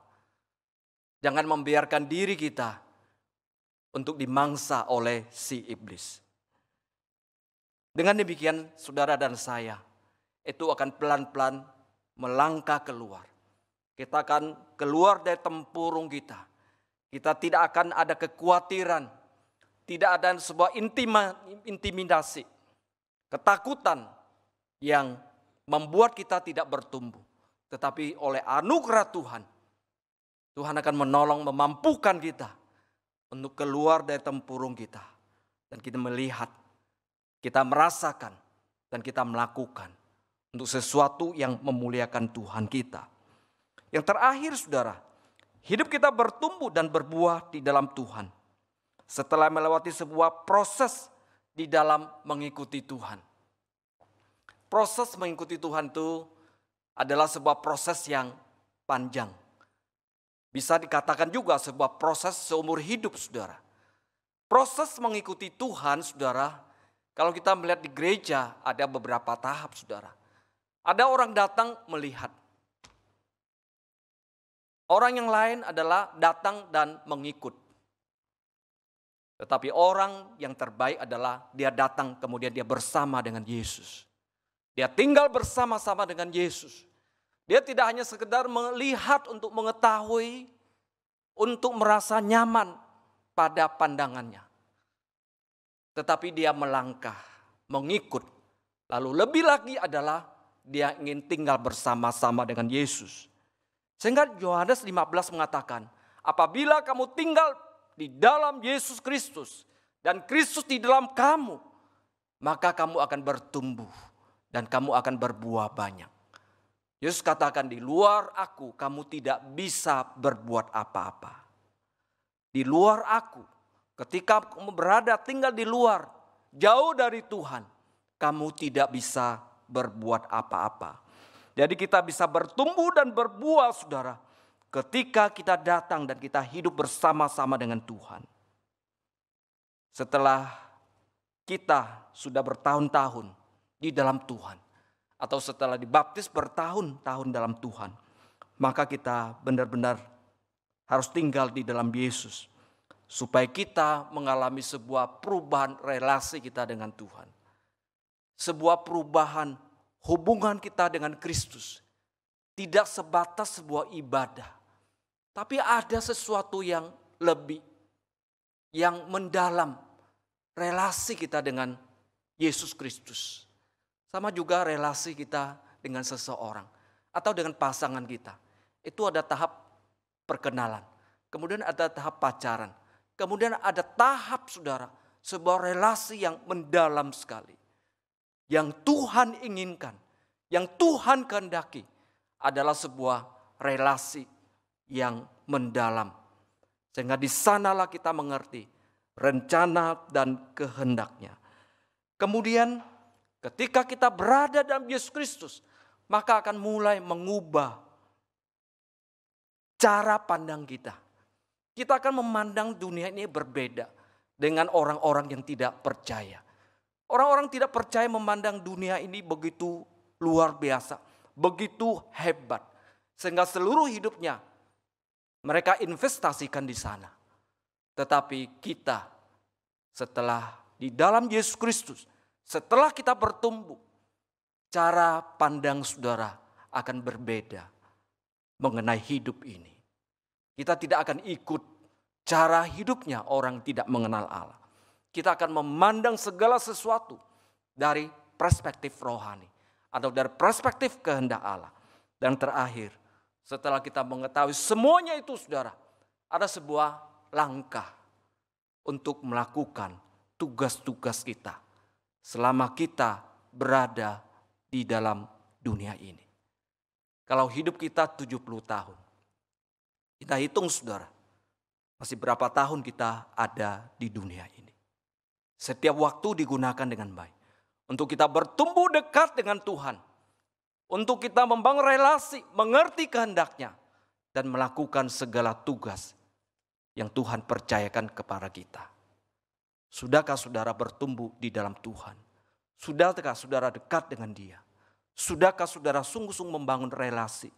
Jangan membiarkan diri kita untuk dimangsa oleh si iblis. Dengan demikian saudara dan saya itu akan pelan-pelan melangkah keluar. Kita akan keluar dari tempurung kita. Kita tidak akan ada kekhawatiran. Tidak ada sebuah intimidasi. Ketakutan yang membuat kita tidak bertumbuh. Tetapi oleh anugerah Tuhan, Tuhan akan menolong, memampukan kita untuk keluar dari tempurung kita. Dan kita melihat, kita merasakan, dan kita melakukan untuk sesuatu yang memuliakan Tuhan kita. Yang terakhir saudara, hidup kita bertumbuh dan berbuah di dalam Tuhan. Setelah melewati sebuah proses di dalam mengikuti Tuhan. Proses mengikuti Tuhan itu adalah sebuah proses yang panjang. Bisa dikatakan juga sebuah proses seumur hidup saudara. Proses mengikuti Tuhan saudara, kalau kita melihat di gereja ada beberapa tahap saudara. Ada orang datang melihat. Orang yang lain adalah datang dan mengikut. Tetapi orang yang terbaik adalah dia datang kemudian dia bersama dengan Yesus. Dia tinggal bersama-sama dengan Yesus. Dia tidak hanya sekedar melihat untuk mengetahui, untuk merasa nyaman pada pandangannya. Tetapi dia melangkah, mengikut. Lalu lebih lagi adalah dia ingin tinggal bersama-sama dengan Yesus. Sehingga Yohanes 15 mengatakan, apabila kamu tinggal di dalam Yesus Kristus dan Kristus di dalam kamu, maka kamu akan bertumbuh dan kamu akan berbuah banyak. Yesus katakan, di luar aku kamu tidak bisa berbuat apa-apa. Di luar aku, ketika kamu berada tinggal di luar, jauh dari Tuhan, kamu tidak bisa berbuat apa-apa. Jadi kita bisa bertumbuh dan berbuah saudara, ketika kita datang dan kita hidup bersama-sama dengan Tuhan. Setelah kita sudah bertahun-tahun di dalam Tuhan, atau setelah dibaptis bertahun-tahun dalam Tuhan, maka kita benar-benar harus tinggal di dalam Yesus, supaya kita mengalami sebuah perubahan relasi kita dengan Tuhan. Sebuah perubahan hubungan kita dengan Kristus. Tidak sebatas sebuah ibadah, tapi ada sesuatu yang lebih, yang mendalam relasi kita dengan Yesus Kristus. Sama juga relasi kita dengan seseorang atau dengan pasangan kita. Itu ada tahap perkenalan, kemudian ada tahap pacaran, kemudian ada tahap saudara, sebuah relasi yang mendalam sekali. Yang Tuhan inginkan, yang Tuhan kehendaki adalah sebuah relasi yang mendalam. Sehingga di sanalah kita mengerti rencana dan kehendaknya. Kemudian ketika kita berada dalam Yesus Kristus, maka akan mulai mengubah cara pandang kita. Kita akan memandang dunia ini berbeda dengan orang-orang yang tidak percaya. Orang-orang tidak percaya memandang dunia ini begitu luar biasa, begitu hebat. Sehingga seluruh hidupnya mereka investasikan di sana. Tetapi kita setelah di dalam Yesus Kristus, setelah kita bertumbuh, cara pandang saudara akan berbeda mengenai hidup ini. Kita tidak akan ikut cara hidupnya orang tidak mengenal Allah. Kita akan memandang segala sesuatu dari perspektif rohani atau dari perspektif kehendak Allah. Dan terakhir, setelah kita mengetahui semuanya itu saudara, ada sebuah langkah untuk melakukan tugas-tugas kita selama kita berada di dalam dunia ini. Kalau hidup kita 70 tahun, kita hitung saudara, masih berapa tahun kita ada di dunia ini. Setiap waktu digunakan dengan baik. Untuk kita bertumbuh dekat dengan Tuhan. Untuk kita membangun relasi, mengerti kehendaknya. Dan melakukan segala tugas yang Tuhan percayakan kepada kita. Sudahkah saudara bertumbuh di dalam Tuhan? Sudahkah saudara dekat dengan Dia? Sudahkah saudara sungguh-sungguh membangun relasi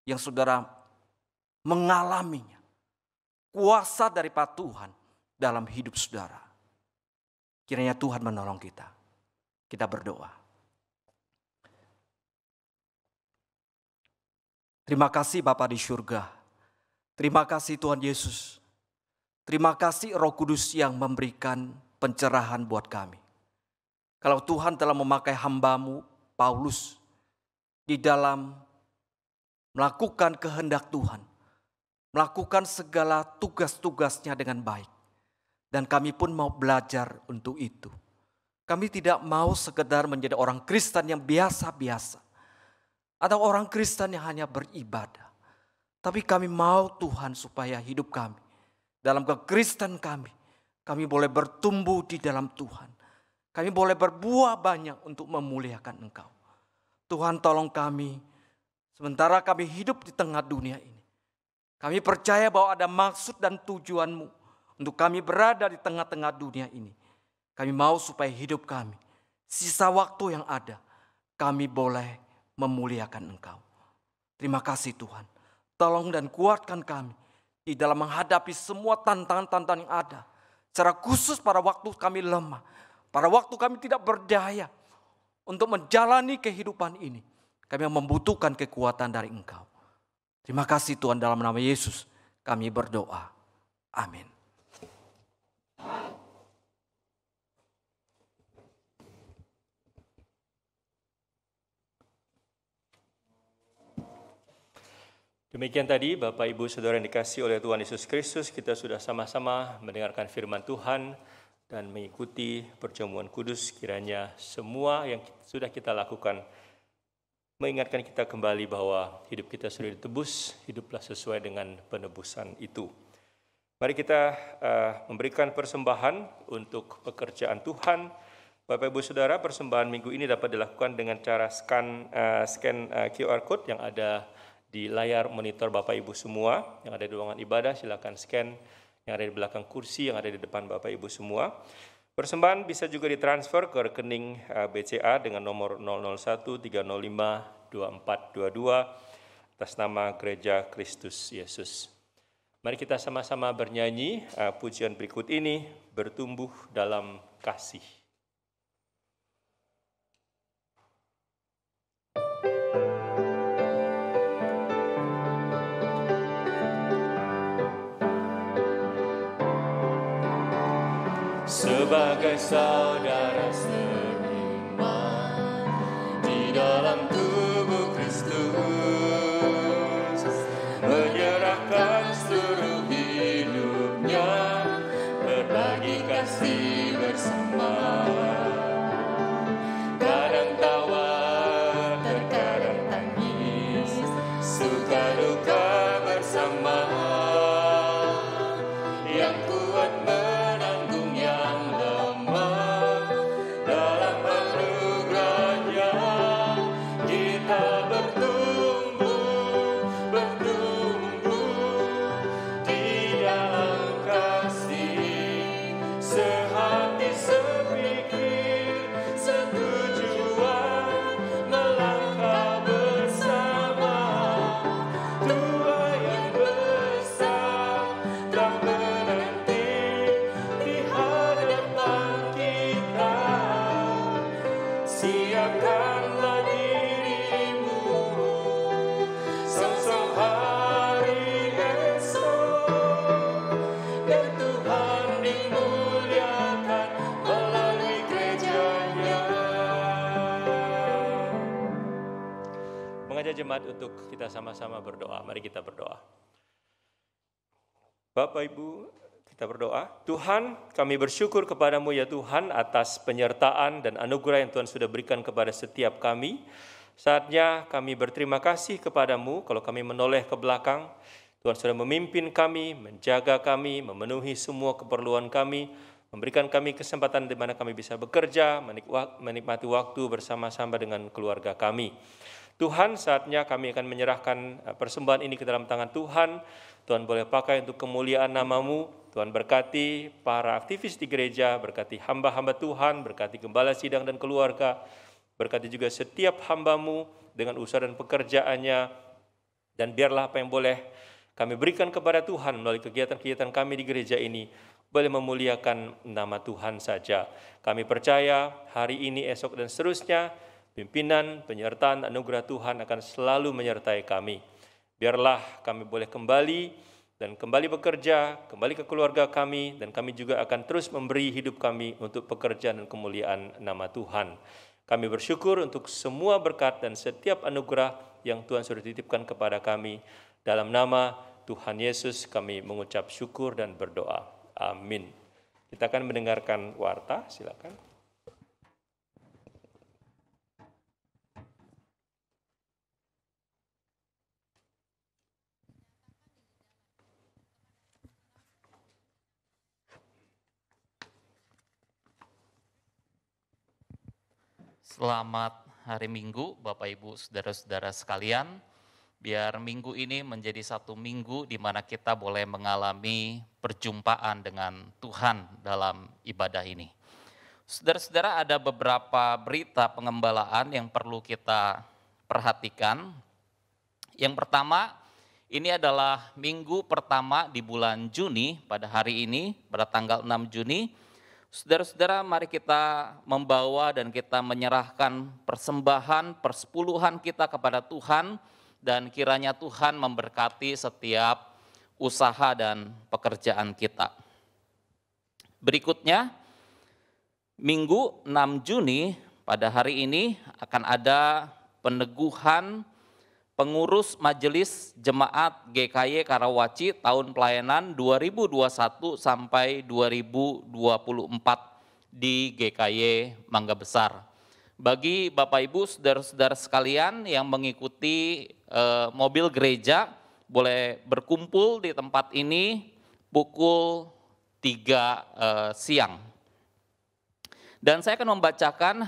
yang saudara mengalaminya? Kuasa daripada Tuhan dalam hidup saudara. Kiranya Tuhan menolong kita. Kita berdoa. Terima kasih Bapa di surga. Terima kasih Tuhan Yesus. Terima kasih Roh Kudus yang memberikan pencerahan buat kami. Kalau Tuhan telah memakai hamba-Mu Paulus di dalam melakukan kehendak Tuhan, melakukan segala tugas-tugasnya dengan baik. Dan kami pun mau belajar untuk itu. Kami tidak mau sekedar menjadi orang Kristen yang biasa-biasa. Atau orang Kristen yang hanya beribadah. Tapi kami mau Tuhan supaya hidup kami, dalam kekristen kami boleh bertumbuh di dalam Tuhan. Kami boleh berbuah banyak untuk memuliakan Engkau. Tuhan tolong kami, sementara kami hidup di tengah dunia ini. Kami percaya bahwa ada maksud dan tujuan-Mu untuk kami berada di tengah-tengah dunia ini. Kami mau supaya hidup kami, sisa waktu yang ada, kami boleh memuliakan Engkau. Terima kasih Tuhan. Tolong dan kuatkan kami di dalam menghadapi semua tantangan-tantangan yang ada. Secara khusus pada waktu kami lemah, pada waktu kami tidak berdaya untuk menjalani kehidupan ini. Kami membutuhkan kekuatan dari Engkau. Terima kasih Tuhan, dalam nama Yesus kami berdoa. Amin. Demikian tadi Bapak Ibu Saudara yang dikasihi oleh Tuhan Yesus Kristus, kita sudah sama-sama mendengarkan firman Tuhan dan mengikuti perjamuan kudus. Kiranya semua yang sudah kita lakukan mengingatkan kita kembali bahwa hidup kita sudah ditebus, hiduplah sesuai dengan penebusan itu. Mari kita memberikan persembahan untuk pekerjaan Tuhan. Bapak Ibu Saudara, persembahan minggu ini dapat dilakukan dengan cara scan QR Code yang ada di layar monitor Bapak Ibu semua yang ada di ruangan ibadah. Silakan scan yang ada di belakang kursi, yang ada di depan Bapak Ibu semua. Persembahan bisa juga ditransfer ke rekening BCA dengan nomor 001-305-2422 atas nama Gereja Kristus Yesus. Mari kita sama-sama bernyanyi pujian berikut ini, Bertumbuh dalam Kasih. Sebagai saudara seiman di dalam tubuh Kristus, menyerahkan seluruh hidupnya, berbagi kasih bersama. Kadang tawa, terkadang tangis, suka duka bersama. Yang kuat menanggung yang lemah, dalam anugerah-Nya kita bertumbuh di dalam kasih, sehati sepikir setujuan, melangkah bersama. Tua yang besar telah menanti di hadapan kita. Siapkanlah dirimu, sosok hari esok, biar Tuhan dimuliakan melalui gereja-Nya. Mengajak jemaat untuk kita sama-sama berdoa. Mari kita berdoa. Bapak Ibu, Kita berdoa. Tuhan, kami bersyukur kepadamu ya Tuhan atas penyertaan dan anugerah yang Tuhan sudah berikan kepada setiap kami. Saatnya kami berterima kasih kepadamu kalau kami menoleh ke belakang. Tuhan sudah memimpin kami, menjaga kami, memenuhi semua keperluan kami, memberikan kami kesempatan di mana kami bisa bekerja, menikmati waktu bersama-sama dengan keluarga kami. Tuhan, saatnya kami akan menyerahkan persembahan ini ke dalam tangan Tuhan. Tuhan boleh pakai untuk kemuliaan nama-Mu. Tuhan berkati para aktivis di gereja, berkati hamba-hamba Tuhan, berkati gembala sidang dan keluarga, berkati juga setiap hamba-Mu dengan usaha dan pekerjaannya, dan biarlah apa yang boleh kami berikan kepada Tuhan melalui kegiatan-kegiatan kami di gereja ini, boleh memuliakan nama Tuhan saja. Kami percaya hari ini, esok, dan seterusnya, pimpinan, penyertaan, anugerah Tuhan akan selalu menyertai kami. Biarlah kami boleh kembali dan kembali bekerja, kembali ke keluarga kami, dan kami juga akan terus memberi hidup kami untuk pekerjaan dan kemuliaan nama Tuhan. Kami bersyukur untuk semua berkat dan setiap anugerah yang Tuhan sudah titipkan kepada kami. Dalam nama Tuhan Yesus kami mengucap syukur dan berdoa. Amin. Kita akan mendengarkan warta, silakan. Selamat hari Minggu, Bapak Ibu, saudara-saudara sekalian. Biar minggu ini menjadi satu minggu di mana kita boleh mengalami perjumpaan dengan Tuhan dalam ibadah ini. Saudara-saudara, ada beberapa berita pengembalaan yang perlu kita perhatikan. Yang pertama, ini adalah minggu pertama di bulan Juni pada hari ini, pada tanggal 6 Juni. Saudara-saudara, mari kita membawa dan kita menyerahkan persembahan, persepuluhan kita kepada Tuhan, dan kiranya Tuhan memberkati setiap usaha dan pekerjaan kita. Berikutnya, Minggu 6 Juni pada hari ini akan ada peneguhan pengurus Majelis Jemaat GKY Karawaci tahun pelayanan 2021 sampai 2024 di GKY Mangga Besar. Bagi Bapak Ibu, saudara-saudara sekalian yang mengikuti mobil gereja, boleh berkumpul di tempat ini pukul 3 siang. Dan saya akan membacakan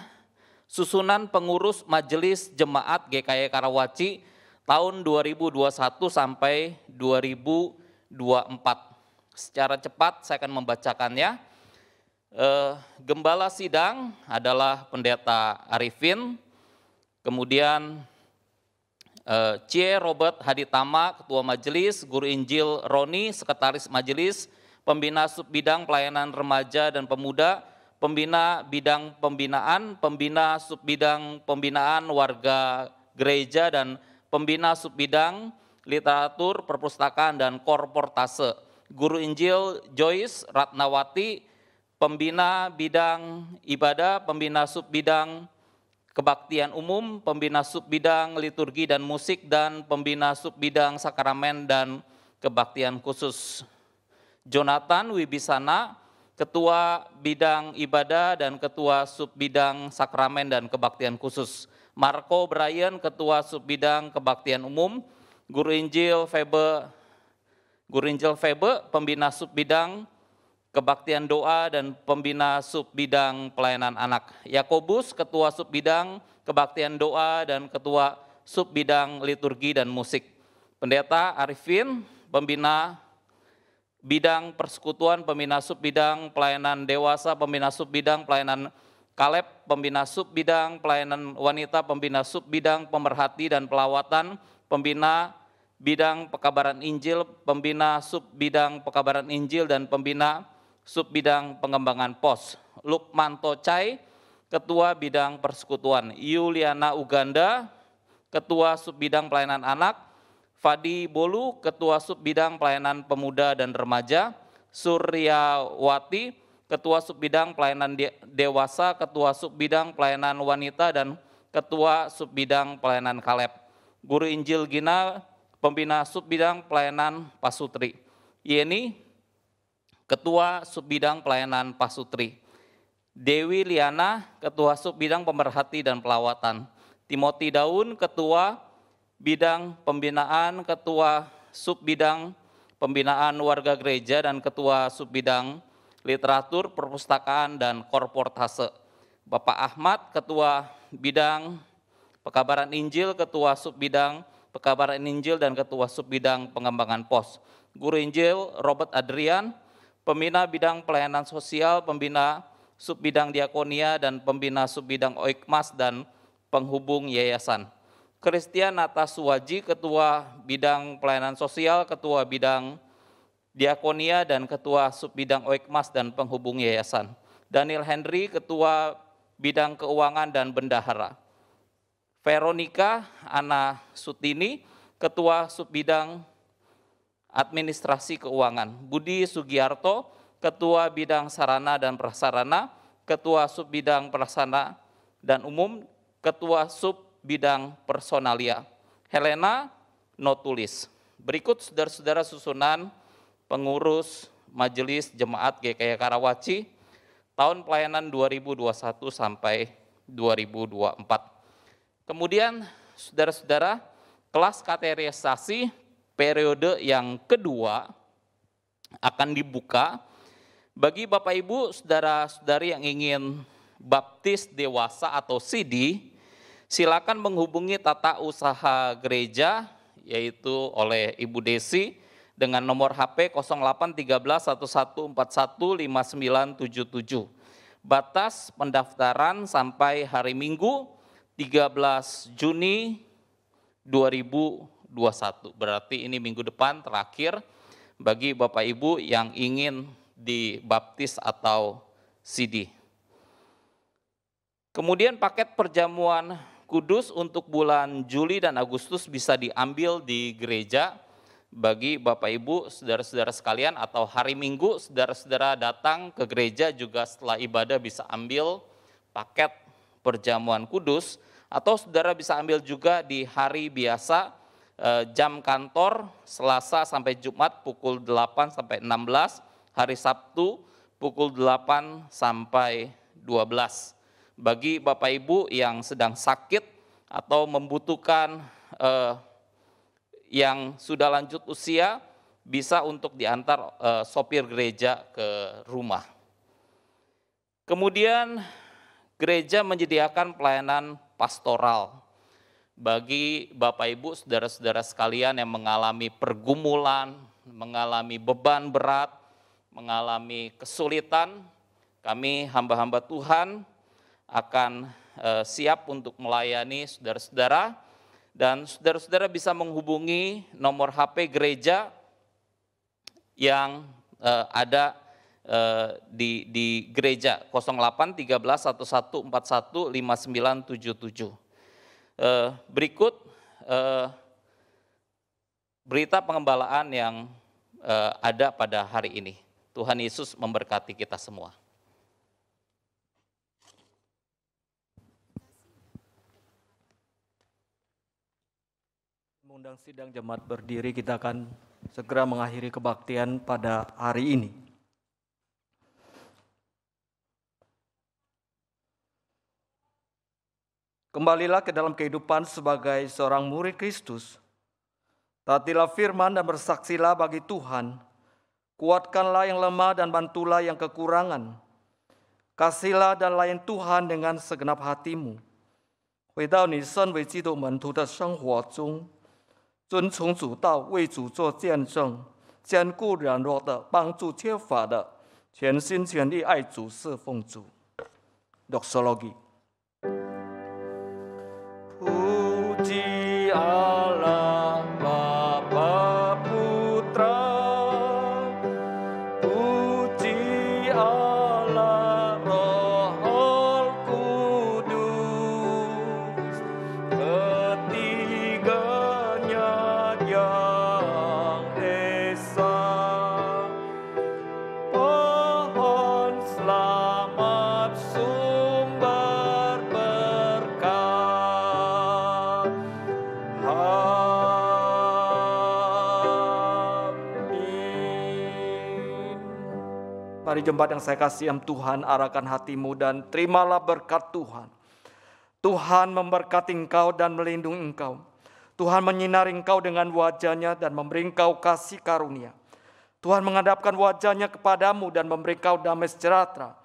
susunan pengurus Majelis Jemaat GKY Karawaci tahun 2021 sampai 2024. Secara cepat saya akan membacakannya. Gembala sidang adalah Pendeta Arifin, kemudian C. Robert Haditama, Ketua Majelis, Guru Injil Roni, Sekretaris Majelis, Pembina Subbidang Pelayanan Remaja dan Pemuda, Pembina Bidang Pembinaan, Pembina Subbidang Pembinaan Warga Gereja, dan Pembina Subbidang Literatur, Perpustakaan, dan Korportase, Guru Injil Joyce Ratnawati, Pembina Bidang Ibadah, Pembina Subbidang Kebaktian Umum, Pembina Subbidang Liturgi dan Musik, dan Pembina Subbidang Sakramen dan Kebaktian Khusus. Jonathan Wibisana, Ketua Bidang Ibadah dan Ketua Subbidang Sakramen dan Kebaktian Khusus. Marco Brian, Ketua Subbidang Kebaktian Umum. Guru Injil Febe, Pembina Subbidang Kebaktian Doa dan Pembina Subbidang Pelayanan Anak. Yakobus, Ketua Subbidang Kebaktian Doa dan Ketua Subbidang Liturgi dan Musik. Pendeta Arifin, Pembina Bidang Persekutuan, Pembina Subbidang Pelayanan Dewasa, Pembina Subbidang Pelayanan Kaleb, Pembina Subbidang Pelayanan Wanita, Pembina Subbidang Pemerhati dan Pelawatan, Pembina Bidang Pekabaran Injil, Pembina Subbidang Pekabaran Injil, dan Pembina Subbidang Pengembangan Pos. Lukmanto Cai, Ketua Bidang Persekutuan. Yuliana Uganda, Ketua Subbidang Pelayanan Anak. Fadi Bolu, Ketua Subbidang Pelayanan Pemuda dan Remaja. Suryawati, Ketua Subbidang Pelayanan Dewasa, Ketua Subbidang Pelayanan Wanita, dan Ketua Subbidang Pelayanan Kaleb. Guru Injil Gina, Pembina Subbidang Pelayanan Pasutri. Yeni, Ketua Subbidang Pelayanan Pasutri. Dewi Liana, Ketua Subbidang Pemerhati dan Pelawatan. Timothy Daun, Ketua Bidang Pembinaan, Ketua Subbidang Pembinaan Warga Gereja, dan Ketua Subbidang Literatur, Perpustakaan, dan Korportase. Bapak Ahmad, Ketua Bidang Pekabaran Injil, Ketua Subbidang Pekabaran Injil, dan Ketua Subbidang Pengembangan Pos. Guru Injil Robert Adrian, Pembina Bidang Pelayanan Sosial, Pembina Subbidang Diakonia, dan Pembina Subbidang Oikmas dan Penghubung Yayasan. Christian Natasuwaji, Ketua Bidang Pelayanan Sosial, Ketua Bidang Diakonia, dan Ketua Subbidang Oikmas dan Penghubung Yayasan. Daniel Henry, Ketua Bidang Keuangan dan Bendahara. Veronica Ana Sutini, Ketua Subbidang Administrasi Keuangan. Budi Sugiarto, Ketua Bidang Sarana dan Prasarana, Ketua Subbidang Pelaksana dan Umum, Ketua Subbidang Personalia. Helena Notulis. Berikut saudara-saudara susunan pengurus Majelis Jemaat GKI Karawaci tahun pelayanan 2021 sampai 2024. Kemudian saudara-saudara, kelas katerisasi periode yang kedua akan dibuka bagi Bapak Ibu, saudara-saudari yang ingin baptis dewasa atau CD, silakan menghubungi tata usaha gereja, yaitu oleh Ibu Desi dengan nomor HP 081311415977. Batas pendaftaran sampai hari Minggu 13 Juni 2021. Berarti ini minggu depan terakhir bagi Bapak Ibu yang ingin dibaptis atau CD. Kemudian paket perjamuan kudus untuk bulan Juli dan Agustus bisa diambil di gereja bagi Bapak Ibu, saudara-saudara sekalian, atau hari Minggu saudara-saudara datang ke gereja juga setelah ibadah bisa ambil paket perjamuan kudus, atau saudara bisa ambil juga di hari biasa jam kantor Selasa sampai Jumat pukul 8 sampai 16, hari Sabtu pukul 8 sampai 12. Bagi Bapak Ibu yang sedang sakit atau membutuhkan yang sudah lanjut usia, bisa untuk diantar sopir gereja ke rumah. Kemudian gereja menyediakan pelayanan pastoral bagi Bapak Ibu, saudara-saudara sekalian yang mengalami pergumulan, mengalami beban berat, mengalami kesulitan. Kami hamba-hamba Tuhan akan siap untuk melayani saudara-saudara, dan saudara-saudara bisa menghubungi nomor HP gereja yang ada di gereja 081311415977. Berikut berita pengembalaan yang ada pada hari ini. Tuhan Yesus memberkati kita semua. Mengundang sidang jemaat berdiri, kita akan segera mengakhiri kebaktian pada hari ini. Kembalilah ke dalam kehidupan sebagai seorang murid Kristus. Taatilah firman dan bersaksilah bagi Tuhan. Kuatkanlah yang lemah dan bantulah yang kekurangan. Kasihlah dan layani Tuhan dengan segenap hatimu. 回到你身为基督门徒的生活中，遵从主道，为主做见证，兼顾软弱的，帮助缺乏的，全心全力爱主，侍奉主。Doxologi. Puji Allah Bapa Putra, puji Allah Roh Kudus, ketiganya yang esa. Pohon selamat sumber berkah. Mari jemaat yang saya kasih yang Tuhan, arahkan hatimu dan terimalah berkat Tuhan. Tuhan memberkati engkau dan melindungi engkau. Tuhan menyinari engkau dengan wajah-Nya dan memberi engkau kasih karunia. Tuhan menghadapkan wajah-Nya kepadamu dan memberi engkau damai sejahtera.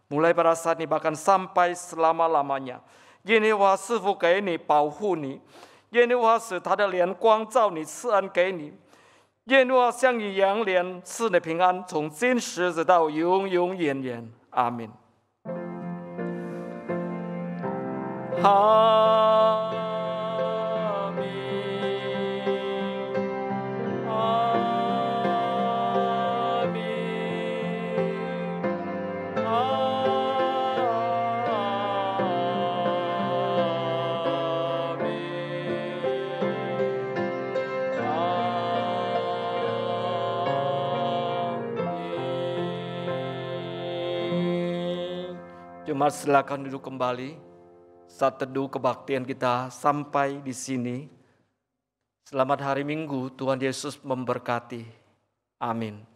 Mulai pada saat ini bahkan sampai selama-lamanya. 耶和华赐福给你，保护你；耶和华使他的脸光照你，赐恩给你；耶和华向你扬脸，赐你平安，从今时直到永永远远。阿门。阿门。阿门。Jemaat silakan duduk kembali. Saat teduh kebaktian kita sampai di sini. Selamat hari Minggu, Tuhan Yesus memberkati. Amin.